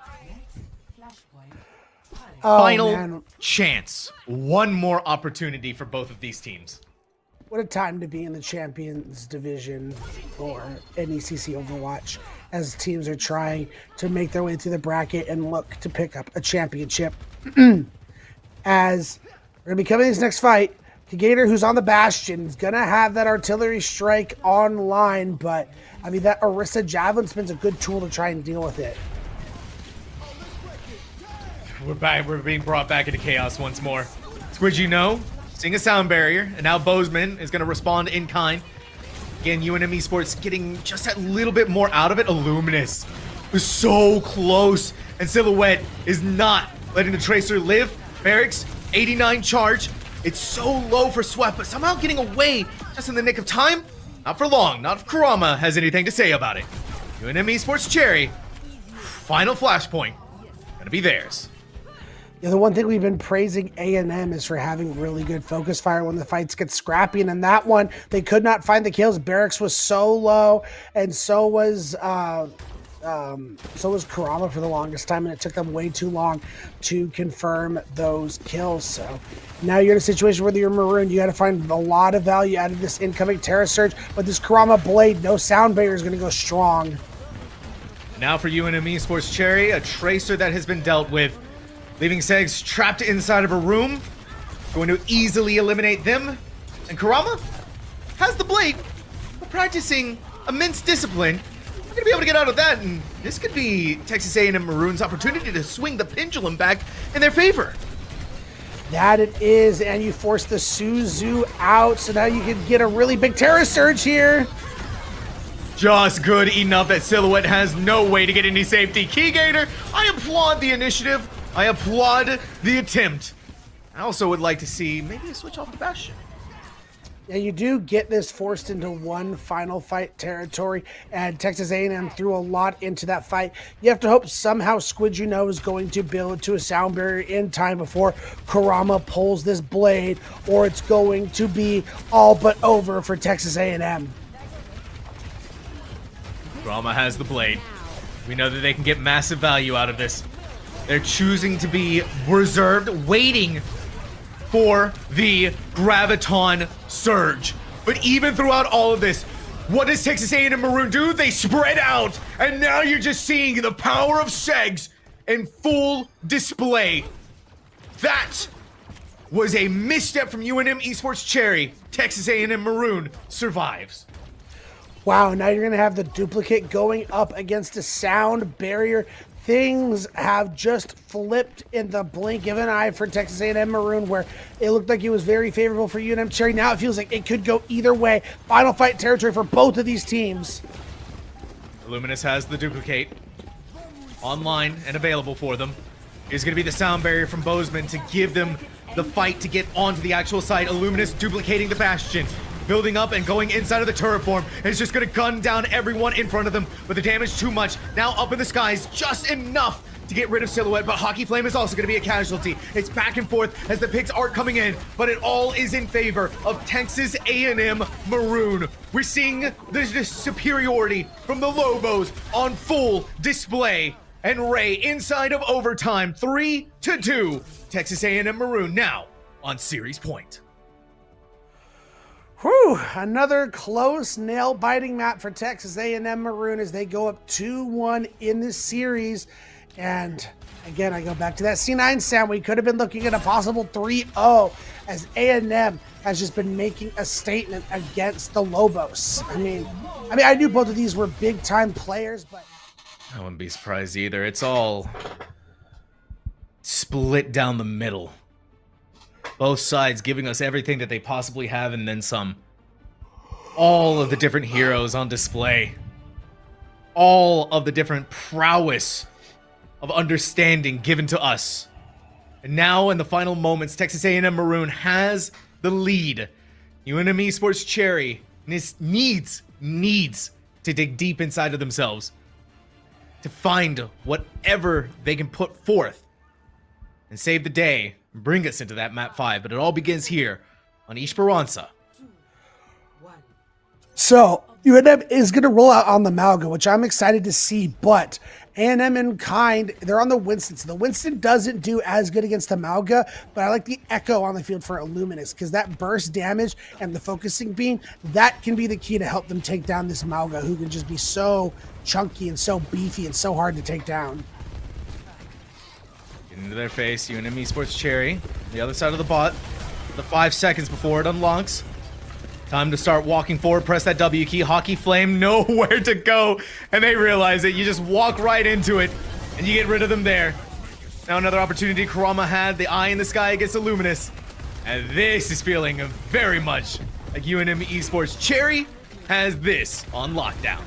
Oh, Final man. chance. One more opportunity for both of these teams. What a time to be in the Champions Division for NECC Overwatch as teams are trying to make their way through the bracket and look to pick up a championship. As we're going to be coming to this next fight, Gator, who's on the Bastion, is going to have that artillery strike online, but I mean, that Orisa Javelin Spin's a good tool to try and deal with it. We're back. We're being brought back into chaos once more. Squid, you know, seeing a sound barrier, and now Bozeman is going to respond in kind. Again, UNM Esports getting just that little bit more out of it. Illuminous was so close, and Silhouette is not letting the Tracer live. Barracks, 89 charge. It's so low for Sweat, but somehow getting away just in the nick of time. Not for long. Not if Kurama has anything to say about it. UNM Esports Cherry, final flashpoint, gonna be theirs. Yeah, the one thing we've been praising A&M is for having really good focus fire when the fights get scrappy, and in that one, they could not find the kills. Barracks was so low, and so was Kurama for the longest time, and it took them way too long to confirm those kills. So now you're in a situation where you're Maroon. You got to find a lot of value out of this incoming Terra Surge, but this Kurama Blade, no sound barrier, is going to go strong. Now for UNM Esports Cherry, a Tracer that has been dealt with, leaving Segs trapped inside of a room, going to easily eliminate them. And Kurama has the Blade, but practicing immense discipline. We're gonna be able to get out of that, and this could be Texas A&M Maroon's opportunity to swing the pendulum back in their favor. That it is, and you force the Suzu out, so now you can get a really big Terra Surge here. Just good enough that Silhouette has no way to get any safety. Keygator, I applaud the initiative. I applaud the attempt. I also would like to see maybe a switch off the Bastion. Yeah, you do get this forced into one final fight territory, and Texas A&M threw a lot into that fight. You have to hope somehow Squid, you know, is going to build to a sound barrier in time before Kurama pulls this blade, or it's going to be all but over for Texas A&M. Kurama has the blade. We know that they can get massive value out of this. They're choosing to be reserved, waiting for the Graviton Surge. But even throughout all of this, what does Texas A&M Maroon do? They spread out, and now you're just seeing the power of Segs in full display. That was a misstep from UNM Esports Cherry. Texas A&M Maroon survives. Wow, now you're going to have the duplicate going up against a sound barrier. Things have just flipped in the blink of an eye for Texas A&M Maroon, where it looked like it was very favorable for UNM Cherry. Now it feels like it could go either way. Final fight territory for both of these teams. Illuminous has the duplicate online and available for them. Is going to be the sound barrier from Bozeman to give them the fight to get onto the actual site. Illuminous duplicating the Bastion, building up and going inside of the turret form. It's just gonna gun down everyone in front of them, but the damage too much. Now up in the skies, just enough to get rid of Silhouette, but Hockey Flame is also gonna be a casualty. It's back and forth as the picks aren't coming in, but it all is in favor of Texas A&M Maroon. We're seeing the superiority from the Lobos on full display. And Ray inside of overtime, 3-2. Texas A&M Maroon now on series point. Whew, another close, nail-biting map for Texas A&M Maroon as they go up 2-1 in this series. And again, I go back to that C9 sound. We could have been looking at a possible 3-0 as A&M has just been making a statement against the Lobos. I mean, I knew both of these were big-time players, but I wouldn't be surprised either. It's all split down the middle. Both sides giving us everything that they possibly have and then some. All of the different heroes on display. All of the different prowess of understanding given to us. And now in the final moments, Texas A&M Maroon has the lead. UNM Esports Cherry needs to dig deep inside of themselves to find whatever they can put forth and save the day and bring us into that map 5. But it all begins here on Esperanza. So UNM is going to roll out on the Malga, which I'm excited to see, but A&M in kind, they're on the Winston. So the Winston doesn't do as good against the Malga, but I like the Echo on the field for Illuminous because that burst damage and the focusing beam, that can be the key to help them take down this Malga, who can just be so chunky and so beefy and so hard to take down. Get into their face, UNM Esports Cherry, the other side of the bot, the 5 seconds before it unlocks. Time to start walking forward, press that W key, Hockey Flame, nowhere to go, and they realize it. You just walk right into it, and you get rid of them there. Now another opportunity Kurama had, the eye in the sky against Illuminous. And this is feeling very much like UNM Esports Cherry has this on lockdown.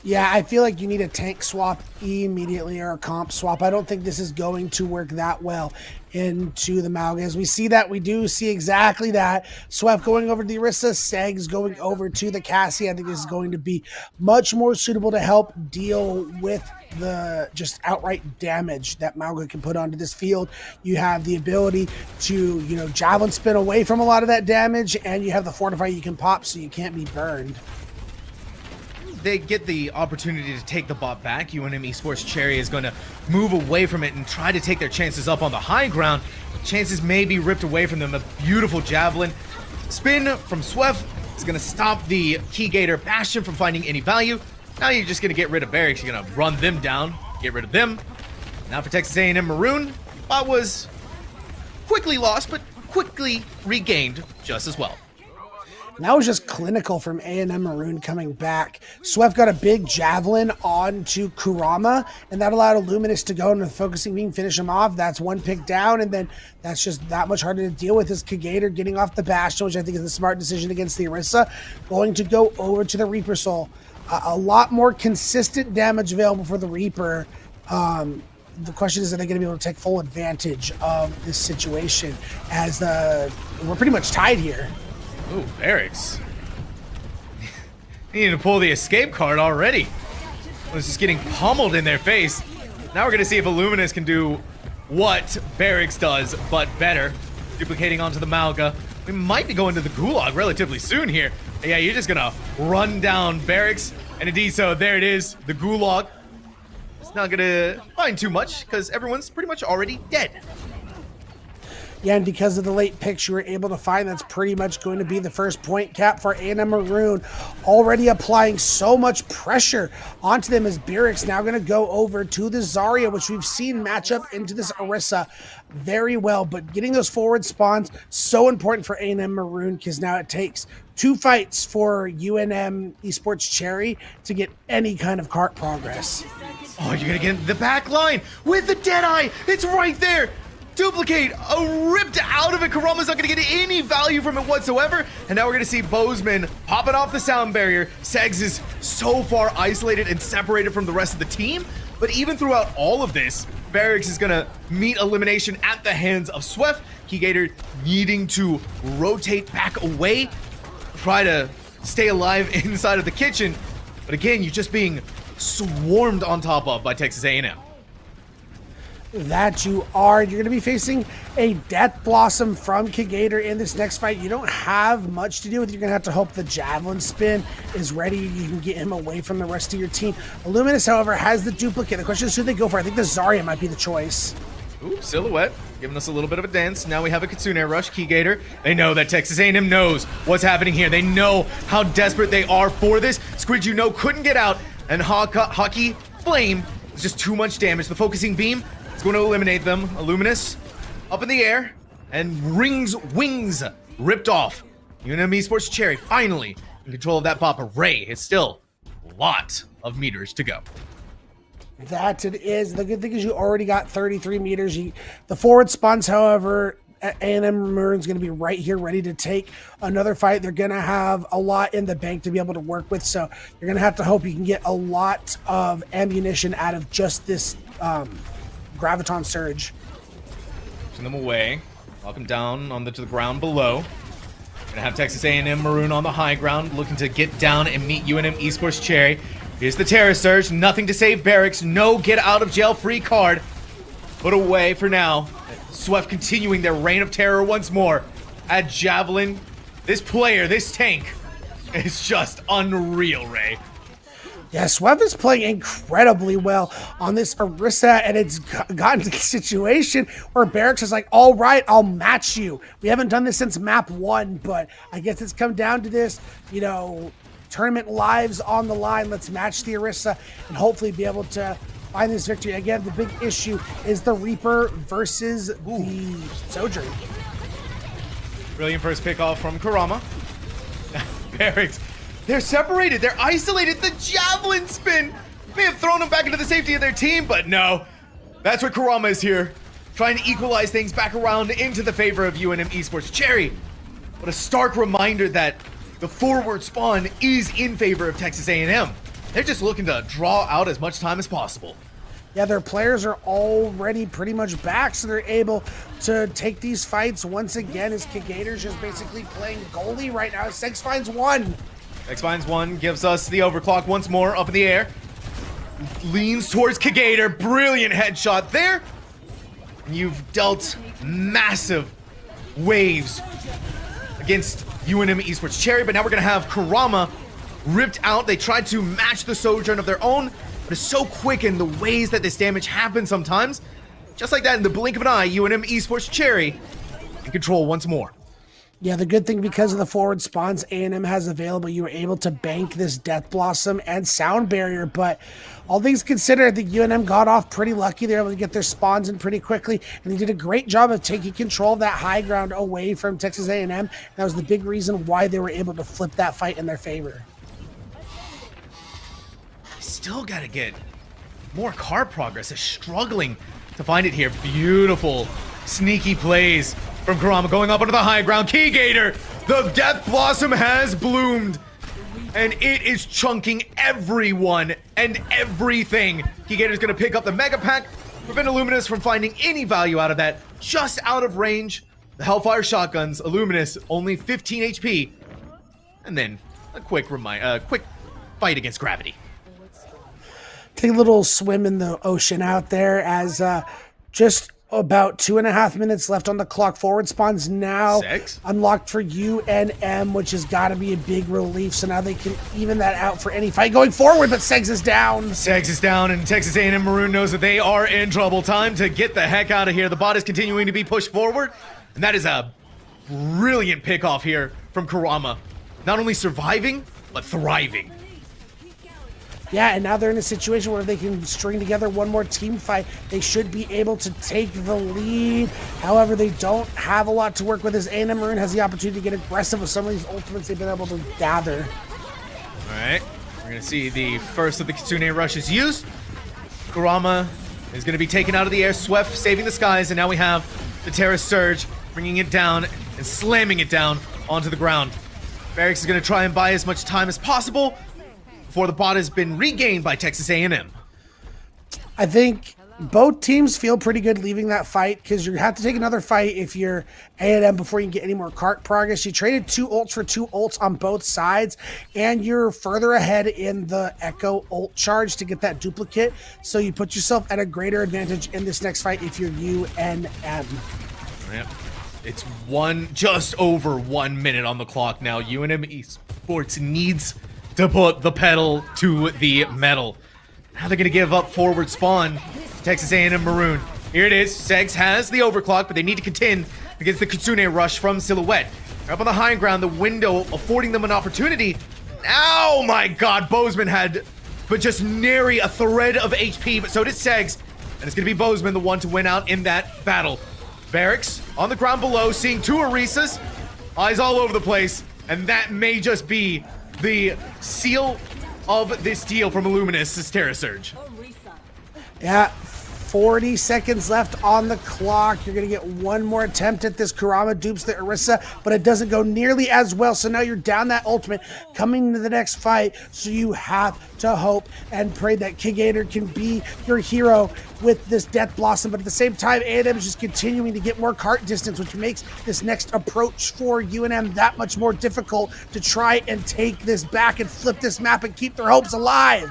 Yeah, I feel like you need a tank swap immediately or a comp swap. I don't think this is going to work that well into the Malga. As we see that, we do see exactly that. Swift going over to the Orisa, Segs going over to the Cassie. I think this is going to be much more suitable to help deal with the just outright damage that Malga can put onto this field. You have the ability to, javelin spin away from a lot of that damage, and you have the fortify you can pop so you can't be burned. They get the opportunity to take the bot back. UNM Esports Cherry is going to move away from it and try to take their chances up on the high ground. Chances may be ripped away from them. A beautiful javelin spin from Swift is going to stop the Keygator Bastion from finding any value. Now you're just going to get rid of Barracks. You're going to run them down, get rid of them. Now for Texas A&M Maroon, bot was quickly lost, but quickly regained just as well. And that was just clinical from A&M Maroon coming back. Swift got a big javelin onto Kurama, and that allowed Illuminous to go into the focusing beam, finish him off. That's one pick down, and then that's just that much harder to deal with is Keygator getting off the Bastion, which I think is a smart decision against the Orisa, going to go over to the Reaper Soul. A lot more consistent damage available for the Reaper. The question is, are they going to be able to take full advantage of this situation as we're pretty much tied here. Ooh, Barracks. He needed to pull the escape card already. It was just getting pummeled in their face. Now we're going to see if Illuminous can do what Barracks does, but better. Duplicating onto the Malga. We might be going to the Gulag relatively soon here. Yeah, you're just going to run down Barracks. And indeed so, there it is, the Gulag. It's not going to find too much because everyone's pretty much already dead. Yeah, and because of the late picks you were able to find, that's pretty much going to be the first point cap for A&M Maroon. Already applying so much pressure onto them as Barracks now going to go over to the Zarya, which we've seen match up into this Orisa very well. But getting those forward spawns, so important for A&M Maroon because now it takes 2 fights for UNM Esports Cherry to get any kind of cart progress. Oh, you're going to get the back line with the Deadeye. It's right there. Duplicate, ripped out of it. Kurama's not going to get any value from it whatsoever. And now we're going to see Bozeman popping off the sound barrier. Segs is so far isolated and separated from the rest of the team. But even throughout all of this, Barracks is going to meet elimination at the hands of Swift. Keygator needing to rotate back away, try to stay alive inside of the kitchen. But again, you're just being swarmed on top of by Texas A&M. That you are. You're going to be facing a Death Blossom from Keygator in this next fight. You don't have much to do with. You're going to have to hope the Javelin spin is ready. You can get him away from the rest of your team. Illuminous, however, has the duplicate. The question is who they go for. I think the Zarya might be the choice. Ooh, Silhouette giving us a little bit of a dance. Now we have a Kitsune Rush, Keygator. They know that Texas A&M knows what's happening here. They know how desperate they are for this. Squid, you know, couldn't get out, and Hockey Flame is just too much damage. The focusing beam is going to eliminate them. Illuminous up in the air, and wings ripped off. UNM Esports Cherry finally in control of that Papa. Ray is still a lot of meters to go. That it is. The good thing is you already got 33 meters. The forward spawns, however, A&M Maroon's going to be right here ready to take another fight. They're going to have a lot in the bank to be able to work with, so you're going to have to hope you can get a lot of ammunition out of just this Graviton Surge. Pushing them away. Walk them down to the ground below. Gonna have Texas A&M Maroon on the high ground, looking to get down and meet UNM Esports Cherry. Here's the Terror Surge, nothing to save Barracks, no get out of jail free card. Put away for now. Sweff continuing their reign of terror once more. At Javelin, this player, this tank, is just unreal, Ray. Yeah, Sweff is playing incredibly well on this Orisa, and it's gotten to the situation where Barracks is like, all right, I'll match you. We haven't done this since map 1, but I guess it's come down to this, you know, tournament lives on the line. Let's match the Orisa and hopefully be able to find this victory. Again, the big issue is the Reaper versus the Sojourn. Brilliant first pick off from Kurama. Barracks, they're separated, they're isolated. The Javelin spin may have thrown them back into the safety of their team, but no. That's what Kurama is here, trying to equalize things back around into the favor of UNM Esports Cherry. What a stark reminder that the forward spawn is in favor of Texas A&M. They're just looking to draw out as much time as possible. Yeah, their players are already pretty much back, so they're able to take these fights once again as Keygator's just basically playing goalie right now. Sex finds one. Sex finds one, gives us the overclock once more up in the air. Leans towards Keygator, brilliant headshot there. And you've dealt massive waves against UNM Esports Cherry, but now we're gonna have Kurama ripped out. They tried to match the Sojourn of their own, but it's so quick in the ways that this damage happens sometimes. Just like that, in the blink of an eye, UNM Esports Cherry in control once more. Yeah, the good thing, because of the forward spawns A&M has available, you were able to bank this Death Blossom and Sound Barrier, but all things considered, the UNM got off pretty lucky. They were able to get their spawns in pretty quickly, and they did a great job of taking control of that high ground away from Texas A&M. That was the big reason why they were able to flip that fight in their favor. Still gotta get more car progress. They're struggling to find it here. Beautiful, sneaky plays from Kurama going up onto the high ground. Keygator, the Death Blossom has bloomed, and it is chunking everyone and everything. Keygator's gonna pick up the Mega Pack, prevent Illuminous from finding any value out of that. Just out of range, the Hellfire Shotguns. Illuminous only 15 HP, and then a quick fight against Gravity. Take a little swim in the ocean out there as just about 2.5 minutes left on the clock. Forward spawns now unlocked for UNM, which has got to be a big relief. So now they can even that out for any fight going forward, but Segs is down. Segs is down, and Texas A&M Maroon knows that they are in trouble. Time to get the heck out of here. The bot is continuing to be pushed forward, and that is a brilliant pick-off here from Kurama. Not only surviving, but thriving. Yeah, and now they're in a situation where they can string together one more team fight. They should be able to take the lead. However, they don't have a lot to work with as A&M Maroon has the opportunity to get aggressive with some of these ultimates they've been able to gather. All right, we're going to see the first of the Kitsune rushes used. Kurama is going to be taken out of the air. Sweff saving the skies, and now we have the Terra Surge bringing it down and slamming it down onto the ground. Barracks is going to try and buy as much time as possible before the bot has been regained by Texas A&M. I think both teams feel pretty good leaving that fight because you have to take another fight if you're A&M before you can get any more cart progress. You traded 2 ults for 2 ults on both sides, and you're further ahead in the Echo ult charge to get that duplicate. So you put yourself at a greater advantage in this next fight if you're UNM. Yep. It's just over 1 minute on the clock now. UNM Esports needs to put the pedal to the metal. Now they're going to give up forward spawn. Texas A&M Maroon Here it is. Segs has the overclock, but they need to contend against the Kitsune rush from Silhouette. They're up on the high ground, the window affording them an opportunity. Oh my god, Bozeman had but just nary a thread of HP, but so did Segs. And it's going to be Bozeman the one to win out in that battle. Barracks on the ground below, seeing two Orisas. Eyes all over the place. And that may just be the seal of this deal from Illuminous' Terra Surge. Yeah, 40 seconds left on the clock. You're going to get one more attempt at this. Kurama dupes the Orisa, but it doesn't go nearly as well. So now you're down that ultimate coming to the next fight. So you have to hope and pray that Kigator can be your hero with this Death Blossom. But at the same time, A&M is just continuing to get more cart distance, which makes this next approach for UNM that much more difficult to try and take this back and flip this map and keep their hopes alive.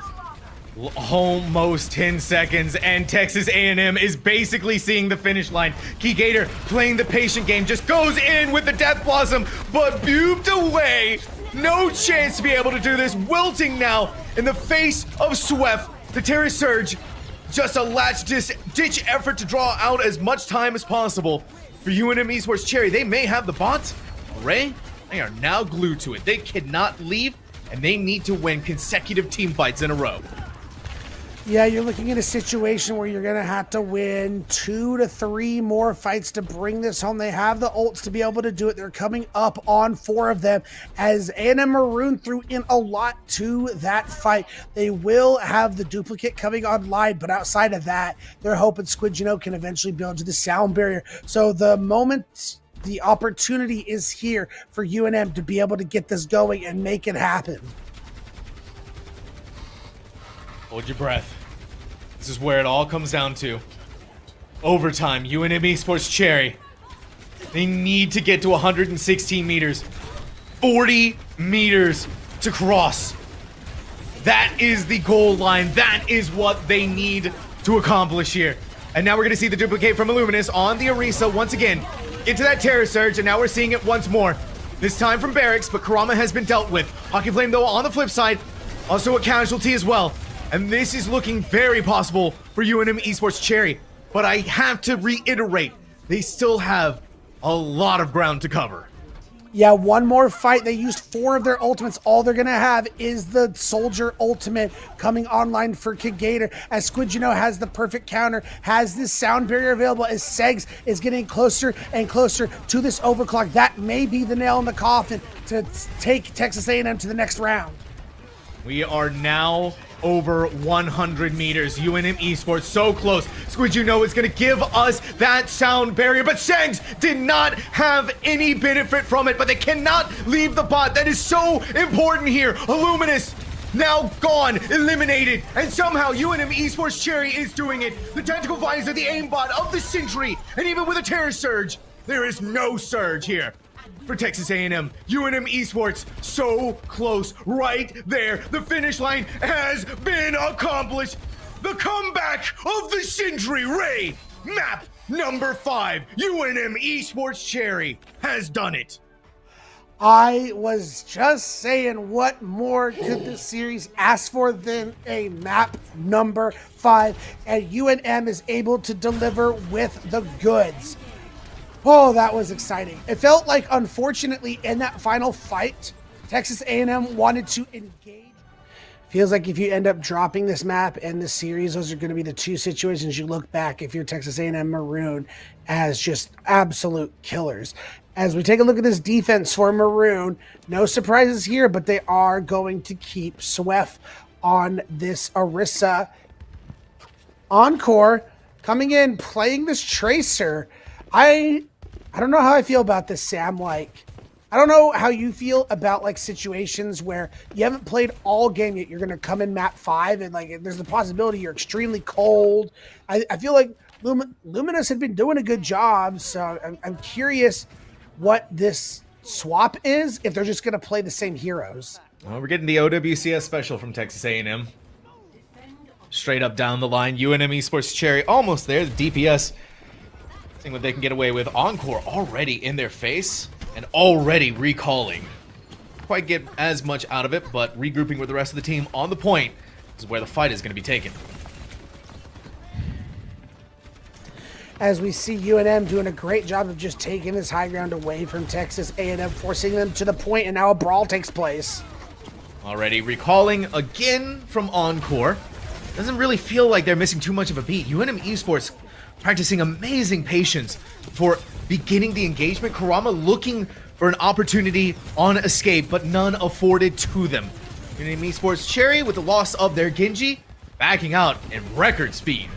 Almost 10 seconds, and Texas A&M is basically seeing the finish line. Kigator playing the patient game, just goes in with the Death Blossom, but bubed away. No chance to be able to do this. Wilting now in the face of Swef. The Terra Surge, just a ditch effort to draw out as much time as possible for UNM Esports Cherry. They may have the bot. Ray, they are now glued to it. They cannot leave, and they need to win consecutive team fights in a row. Yeah, you're looking at a situation where you're going to have to win 2 to 3 more fights to bring this home. They have the ults to be able to do it. They're coming up on 4 of them as A&M Maroon threw in a lot to that fight. They will have the duplicate coming online, but outside of that, they're hoping Squid can eventually build to the sound barrier. So the moment, the opportunity is here for UNM to be able to get this going and make it happen. Hold your breath. This is where it all comes down to. Overtime, UNM Esports Cherry. They need to get to 116 meters. 40 meters to cross. That is the goal line. That is what they need to accomplish here. And now we're going to see the duplicate from Illuminous on the Orisa once again. Into that Terra Surge, and now we're seeing it once more. This time from Barracks, but Kurama has been dealt with. Hockey Flame, though, on the flip side, also a casualty as well. And this is looking very possible for UNM Esports Cherry. But I have to reiterate, they still have a lot of ground to cover. Yeah, one more fight. They used 4 of their ultimates. All they're going to have is the Soldier ultimate coming online for Kigator. As Squid has the perfect counter, has this sound barrier available as Segs is getting closer and closer to this overclock. That may be the nail in the coffin to take Texas A&M to the next round. We are now over 100 meters. UNM Esports so close. Squid is going to give us that sound barrier, but Segs did not have any benefit from it, but they cannot leave the bot. That is so important here. Illuminous now gone, eliminated, and somehow UNM Esports Cherry is doing it. The tactical visor, the aimbot of the century, and even with a Terra Surge, there is no surge here for Texas A&M. UNM Esports so close, right there. The finish line has been accomplished. The comeback of the century. Ray, map number 5. UNM Esports Cherry has done it. I was just saying, what more could this series ask for than a map number 5? And UNM is able to deliver with the goods. Oh, that was exciting. It felt like, unfortunately, in that final fight, Texas A&M wanted to engage. Feels like if you end up dropping this map and this series, those are going to be the 2 situations you look back if you're Texas A&M Maroon as just absolute killers. As we take a look at this defense for Maroon, no surprises here, but they are going to keep Swef on this Orisa. Encore coming in, playing this Tracer. I don't know how I feel about this, Sam. Like, I don't know how you feel about like situations where you haven't played all game yet. You're going to come in map 5 and like there's the possibility you're extremely cold. I feel like Luminous had been doing a good job. So I'm curious what this swap is, if they're just going to play the same heroes. Well, we're getting the OWCS special from Texas A&M. Straight up down the line. UNM Esports Cherry almost there. The DPS seeing what they can get away with. Encore already in their face and already recalling. Quite get as much out of it, but regrouping with the rest of the team on the point is where the fight is going to be taken. as we see UNM doing a great job of just taking this high ground away from Texas A&M, forcing them to the point, and now a brawl takes place. Already recalling again from Encore. Doesn't really feel like they're missing too much of a beat. UNM Esports practicing amazing patience for beginning the engagement. Kurama looking for an opportunity on escape, but none afforded to them. UNM Esports Cherry, with the loss of their Genji, backing out in record speed.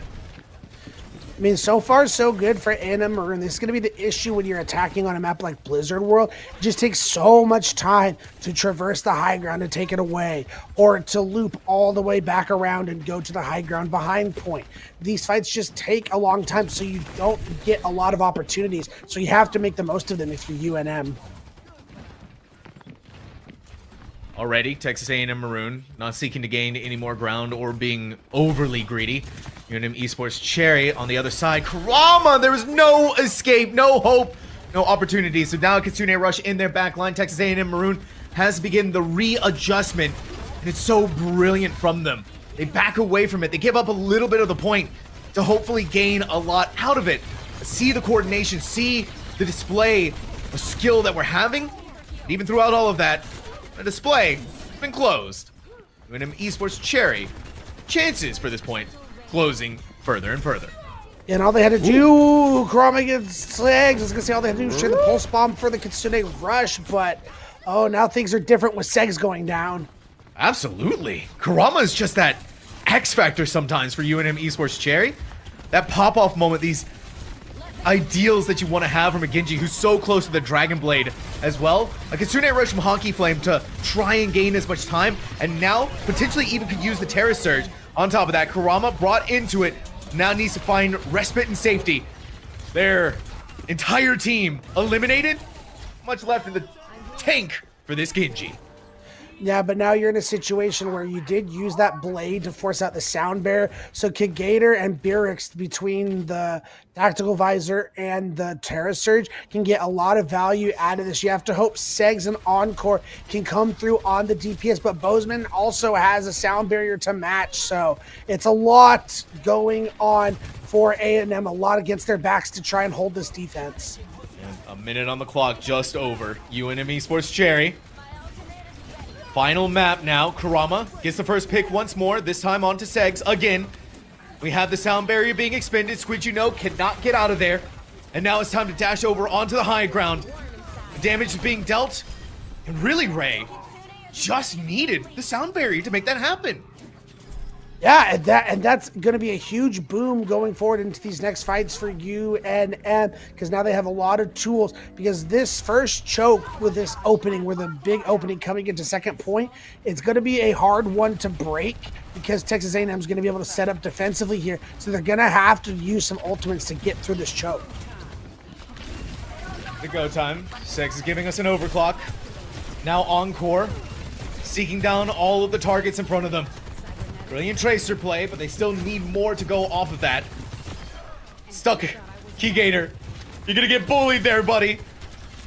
I mean, so far so good for A&M Maroon. This is going to be the issue when you're attacking on a map like Blizzard World. It just takes so much time to traverse the high ground and take it away, or to loop all the way back around and go to the high ground behind point. These fights just take a long time, so you don't get a lot of opportunities. So you have to make the most of them if you're UNM. Already, Texas A&M Maroon not seeking to gain any more ground or being overly greedy. UNM Esports Cherry on the other side. Kurama, there was no escape, no hope, no opportunity. So now Kitsune Rush in their back line. Texas A&M Maroon has begun the readjustment, and it's so brilliant from them. They back away from it. They give up a little bit of the point to hopefully gain a lot out of it. See the coordination, see the display of skill that we're having. And even throughout all of that, the display has been closed. UNM Esports Cherry, chances for this point closing further and further. And all they had to do, Kurama against Segs, I was going to say all they had to do was share the pulse bomb for the Kitsune Rush, but oh, now things are different with Segs going down. Absolutely. Kurama is just that X factor sometimes for UNM Esports Cherry. That pop-off moment, these ideals that you want to have from a Genji who's so close to the Dragon Blade as well. A Kitsune Rush from Honky Flame to try and gain as much time, and now potentially even could use the Terra Surge. On top of that, Kurama brought into it, now needs to find respite and safety. Their entire team eliminated, much left in the tank for this Genji. Yeah, but now you're in a situation where you did use that blade to force out the sound bearer. So Kid Gator and Birix, between the tactical visor and the Terra Surge, can get a lot of value out of this. You have to hope Segs and Encore can come through on the DPS, but Bozeman also has a sound barrier to match. So it's a lot going on for A&M, a lot against their backs to try and hold this defense. And a minute on the clock, just over. UNM Esports Cherry. Final map now. Kurama gets the first pick once more, this time onto Segs again. We have the sound barrier being expended. Squidgy cannot get out of there. And now it's time to dash over onto the high ground. The damage is being dealt. And really, Ray just needed the sound barrier to make that happen. Yeah, and that's going to be a huge boom going forward into these next fights for UNM, because now they have a lot of tools. Because this first choke with this opening, with a big opening coming into second point, it's going to be a hard one to break, because Texas A&M is going to be able to set up defensively here. So they're going to have to use some ultimates to get through this choke. The go time. Segs is giving us an overclock. Now Encore, seeking down all of the targets in front of them. Brilliant tracer play, but they still need more to go off of that. Stuck. Key Gator. You're gonna get bullied there, buddy.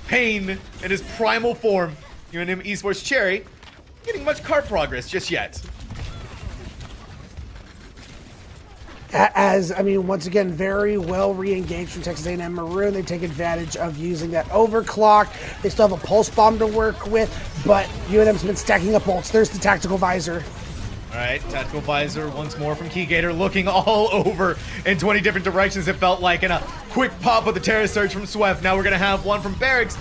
Pain in his primal form. UNM Esports Cherry getting much card progress just yet. As, I mean, once again, very well re-engaged from Texas A&M Maroon. They take advantage of using that overclock. They still have a pulse bomb to work with, but UNM's been stacking up ults. There's the tactical visor. All right, tactical visor once more from Key Gator, looking all over in 20 different directions, it felt like, and a quick pop with the Terra Surge from Swift. Now we're gonna have one from Barracks,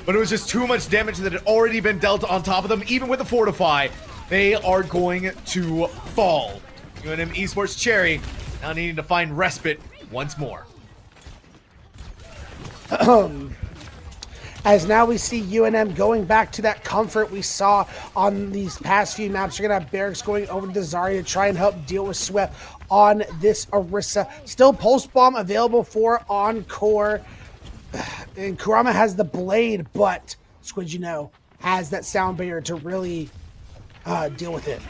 but it was just too much damage that had already been dealt on top of them. Even with the Fortify, they are going to fall. UNM Esports Cherry now needing to find respite once more. As now we see UNM going back to that comfort we saw on these past few maps. You're going to have Barracks going over to Zarya to try and help deal with Swift on this Orisa. Still Pulse Bomb available for Encore. And Kurama has the Blade, but Squidgy has that sound barrier to really deal with it.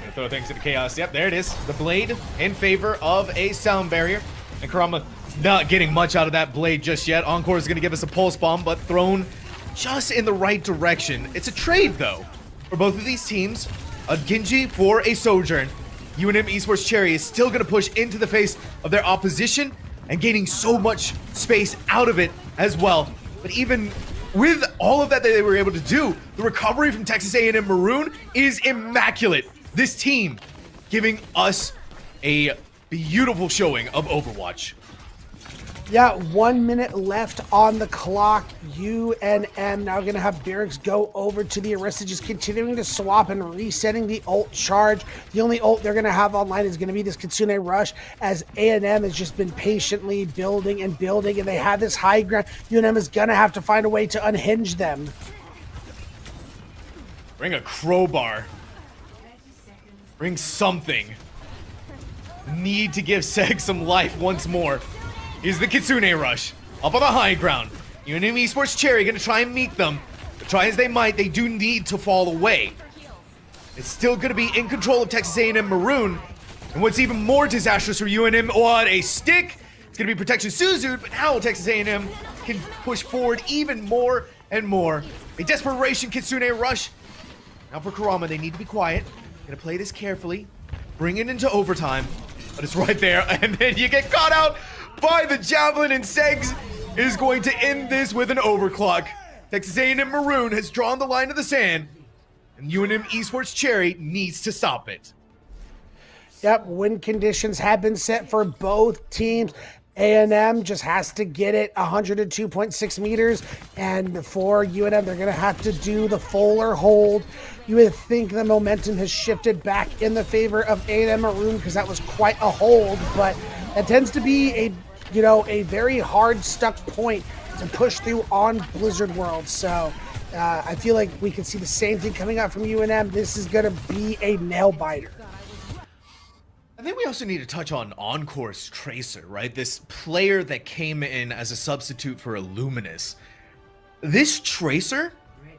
Gonna throw things into chaos. Yep, there it is. The Blade in favor of a sound barrier. And Kurama not getting much out of that Blade just yet. Encore is going to give us a Pulse Bomb, but thrown just in the right direction. It's a trade, though, for both of these teams. A Genji for a Sojourn. UNM Esports Cherry is still going to push into the face of their opposition, and gaining so much space out of it as well. But even with all of that they were able to do, the recovery from Texas A&M Maroon is immaculate. This team giving us a beautiful showing of Overwatch. Yeah, 1 minute left on the clock. UNM now going to have Barracks go over to the Orisa, just continuing to swap and resetting the ult charge. The only ult they're going to have online is going to be this Kitsune Rush, as A&M has just been patiently building and building, and they have this high ground. UNM is going to have to find a way to unhinge them. Bring a crowbar. Bring something. Need to give Seg some life once more. Is the Kitsune Rush up on the high ground. UNM Esports Cherry gonna try and meet them. But try as they might, they do need to fall away. It's still gonna be in control of Texas A&M Maroon. And what's even more disastrous for UNM, what a stick! It's gonna be Protection Suzu, but now Texas A&M can push forward even more and more. A desperation Kitsune Rush. Now for Kurama, they need to be quiet. Gonna play this carefully. Bring it into overtime. But it's right there, and then you get caught out by the Javelin, and Segs is going to end this with an overclock. Texas A&M Maroon has drawn the line of the sand, and UNM Esports Cherry needs to stop it. Yep, win conditions have been set for both teams. A&M just has to get it 102.6 meters, and for UNM, they're going to have to do the fuller hold. You would think the momentum has shifted back in the favor of A&M Maroon because that was quite a hold, but that tends to be a very hard stuck point to push through on Blizzard World. So I feel like we can see the same thing coming out from UNM. This is going to be a nail biter. I think we also need to touch on Encore's Tracer, right? This player that came in as a substitute for Illuminous. This Tracer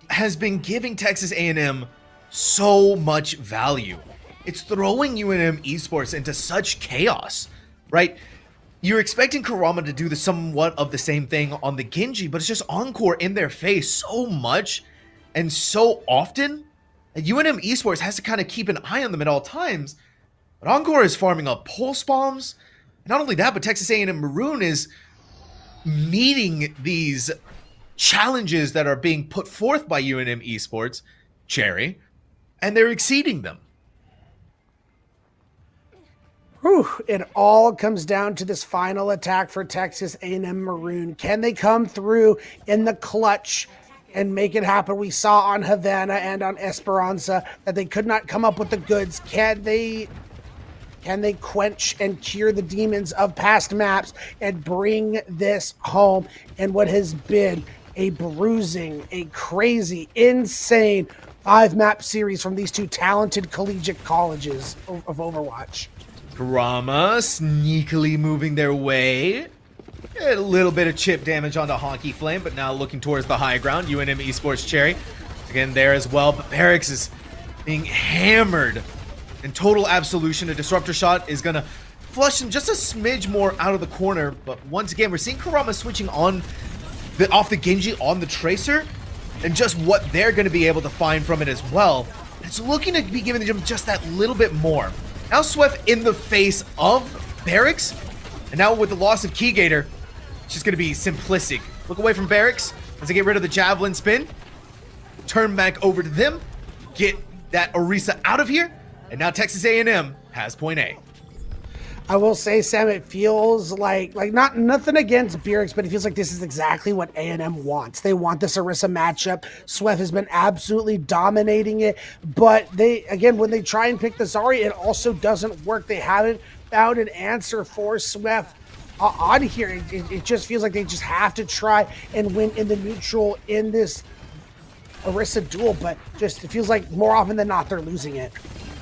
has been giving Texas A&M so much value. It's throwing UNM Esports into such chaos, right? You're expecting Kurama to do the somewhat of the same thing on the Genji, but it's just Encore in their face so much and so often that UNM Esports has to kind of keep an eye on them at all times. But Encore is farming up pulse bombs. Not only that, but Texas A&M Maroon is meeting these challenges that are being put forth by UNM Esports, Cherry, and they're exceeding them. Whew, it all comes down to this final attack for Texas A&M Maroon. Can they come through in the clutch and make it happen? We saw on Havana and on Esperanza that they could not come up with the goods. Can they quench and cure the demons of past maps and bring this home in what has been a bruising, a crazy, insane 5-map series from these two talented collegiate colleges of Overwatch? Kurama sneakily moving their way. A little bit of chip damage onto Honky Flame, but now looking towards the high ground. UNM Esports Cherry again there as well, but Barracks is being hammered in total absolution. A disruptor shot is gonna flush him just a smidge more out of the corner, but once again we're seeing Kurama switching on off the Genji on the Tracer, and just what they're going to be able to find from it as well. It's looking to be giving them just that little bit more. Now Swift in the face of Barracks, and now with the loss of Keygator, it's just going to be simplistic. Look away from Barracks as they get rid of the Javelin spin. Turn back over to them, get that Orisa out of here, and now Texas A&M has point A. I will say, Sam, it feels like nothing against Barracks, but it feels like this is exactly what A&M wants. They want this Orisa matchup. Sweat has been absolutely dominating it, but when they try and pick the Zarya, it also doesn't work. They haven't found an answer for Sweat on here. It just feels like they just have to try and win in the neutral in this Orisa duel, but just it feels like more often than not they're losing it.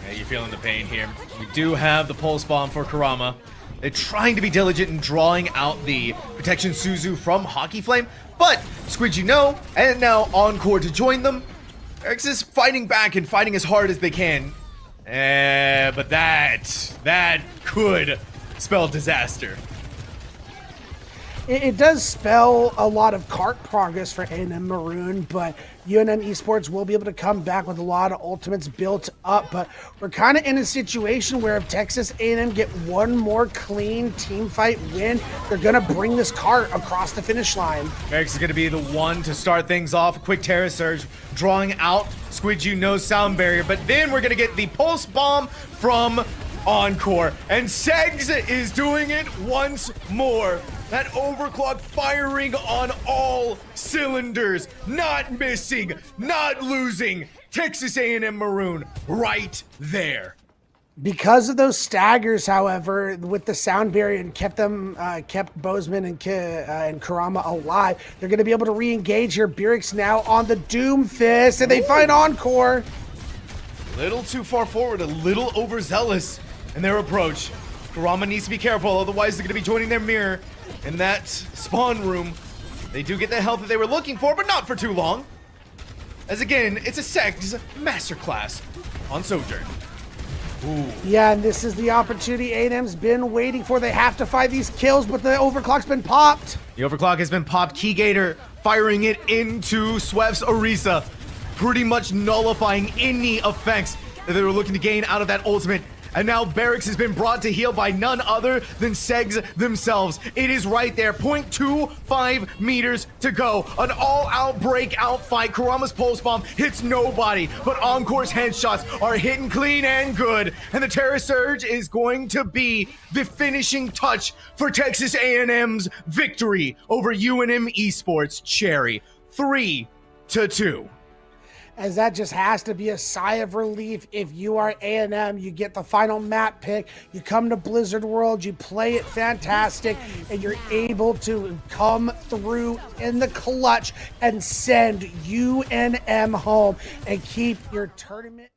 Yeah, you're feeling the pain here. We do have the pulse bomb for Kurama. They're trying to be diligent in drawing out the protection Suzu from Hockey Flame, but Squidgy no, and now Encore to join them. Eric's is fighting back and fighting as hard as they can. But that could spell disaster. It does spell a lot of cart progress for A&M Maroon, but UNM Esports will be able to come back with a lot of ultimates built up. But we're kind of in a situation where if Texas A&M get one more clean team fight win, they're going to bring this cart across the finish line. Eric's is going to be the one to start things off. A quick Terra Surge, drawing out Squidgy, no sound barrier. But then we're going to get the Pulse Bomb from Encore. And Segs is doing it once more. That overclock firing on all cylinders, not missing, not losing. Texas A&M Maroon right there. Because of those staggers, however, with the sound barrier and kept Bozeman and Karama alive, they're going to be able to re-engage here. Burix now on the Doom Fist, and they find Encore. Little too far forward, a little overzealous in their approach. Karama needs to be careful, otherwise they're going to be joining their mirror in that spawn room. They do get the health that they were looking for, but not for too long. As again, it's a Segs masterclass on Sojourn. Ooh. Yeah, and this is the opportunity A&M's been waiting for. They have to find these kills, but the overclock's been popped. The overclock has been popped. Keygator firing it into Swef's Orisa, pretty much nullifying any effects that they were looking to gain out of that ultimate. And now Barracks has been brought to heel by none other than Segs themselves. It is right there, 0.25 meters to go. An all-out breakout fight. Karama's Pulse Bomb hits nobody, but Encore's headshots are hitting clean and good. And the Terra Surge is going to be the finishing touch for Texas A&M's victory over UNM Esports Cherry. 3-2. As that just has to be a sigh of relief. If you are A&M, you get the final map pick, you come to Blizzard World, you play it fantastic, and you're able to come through in the clutch and send UNM home and keep your tournament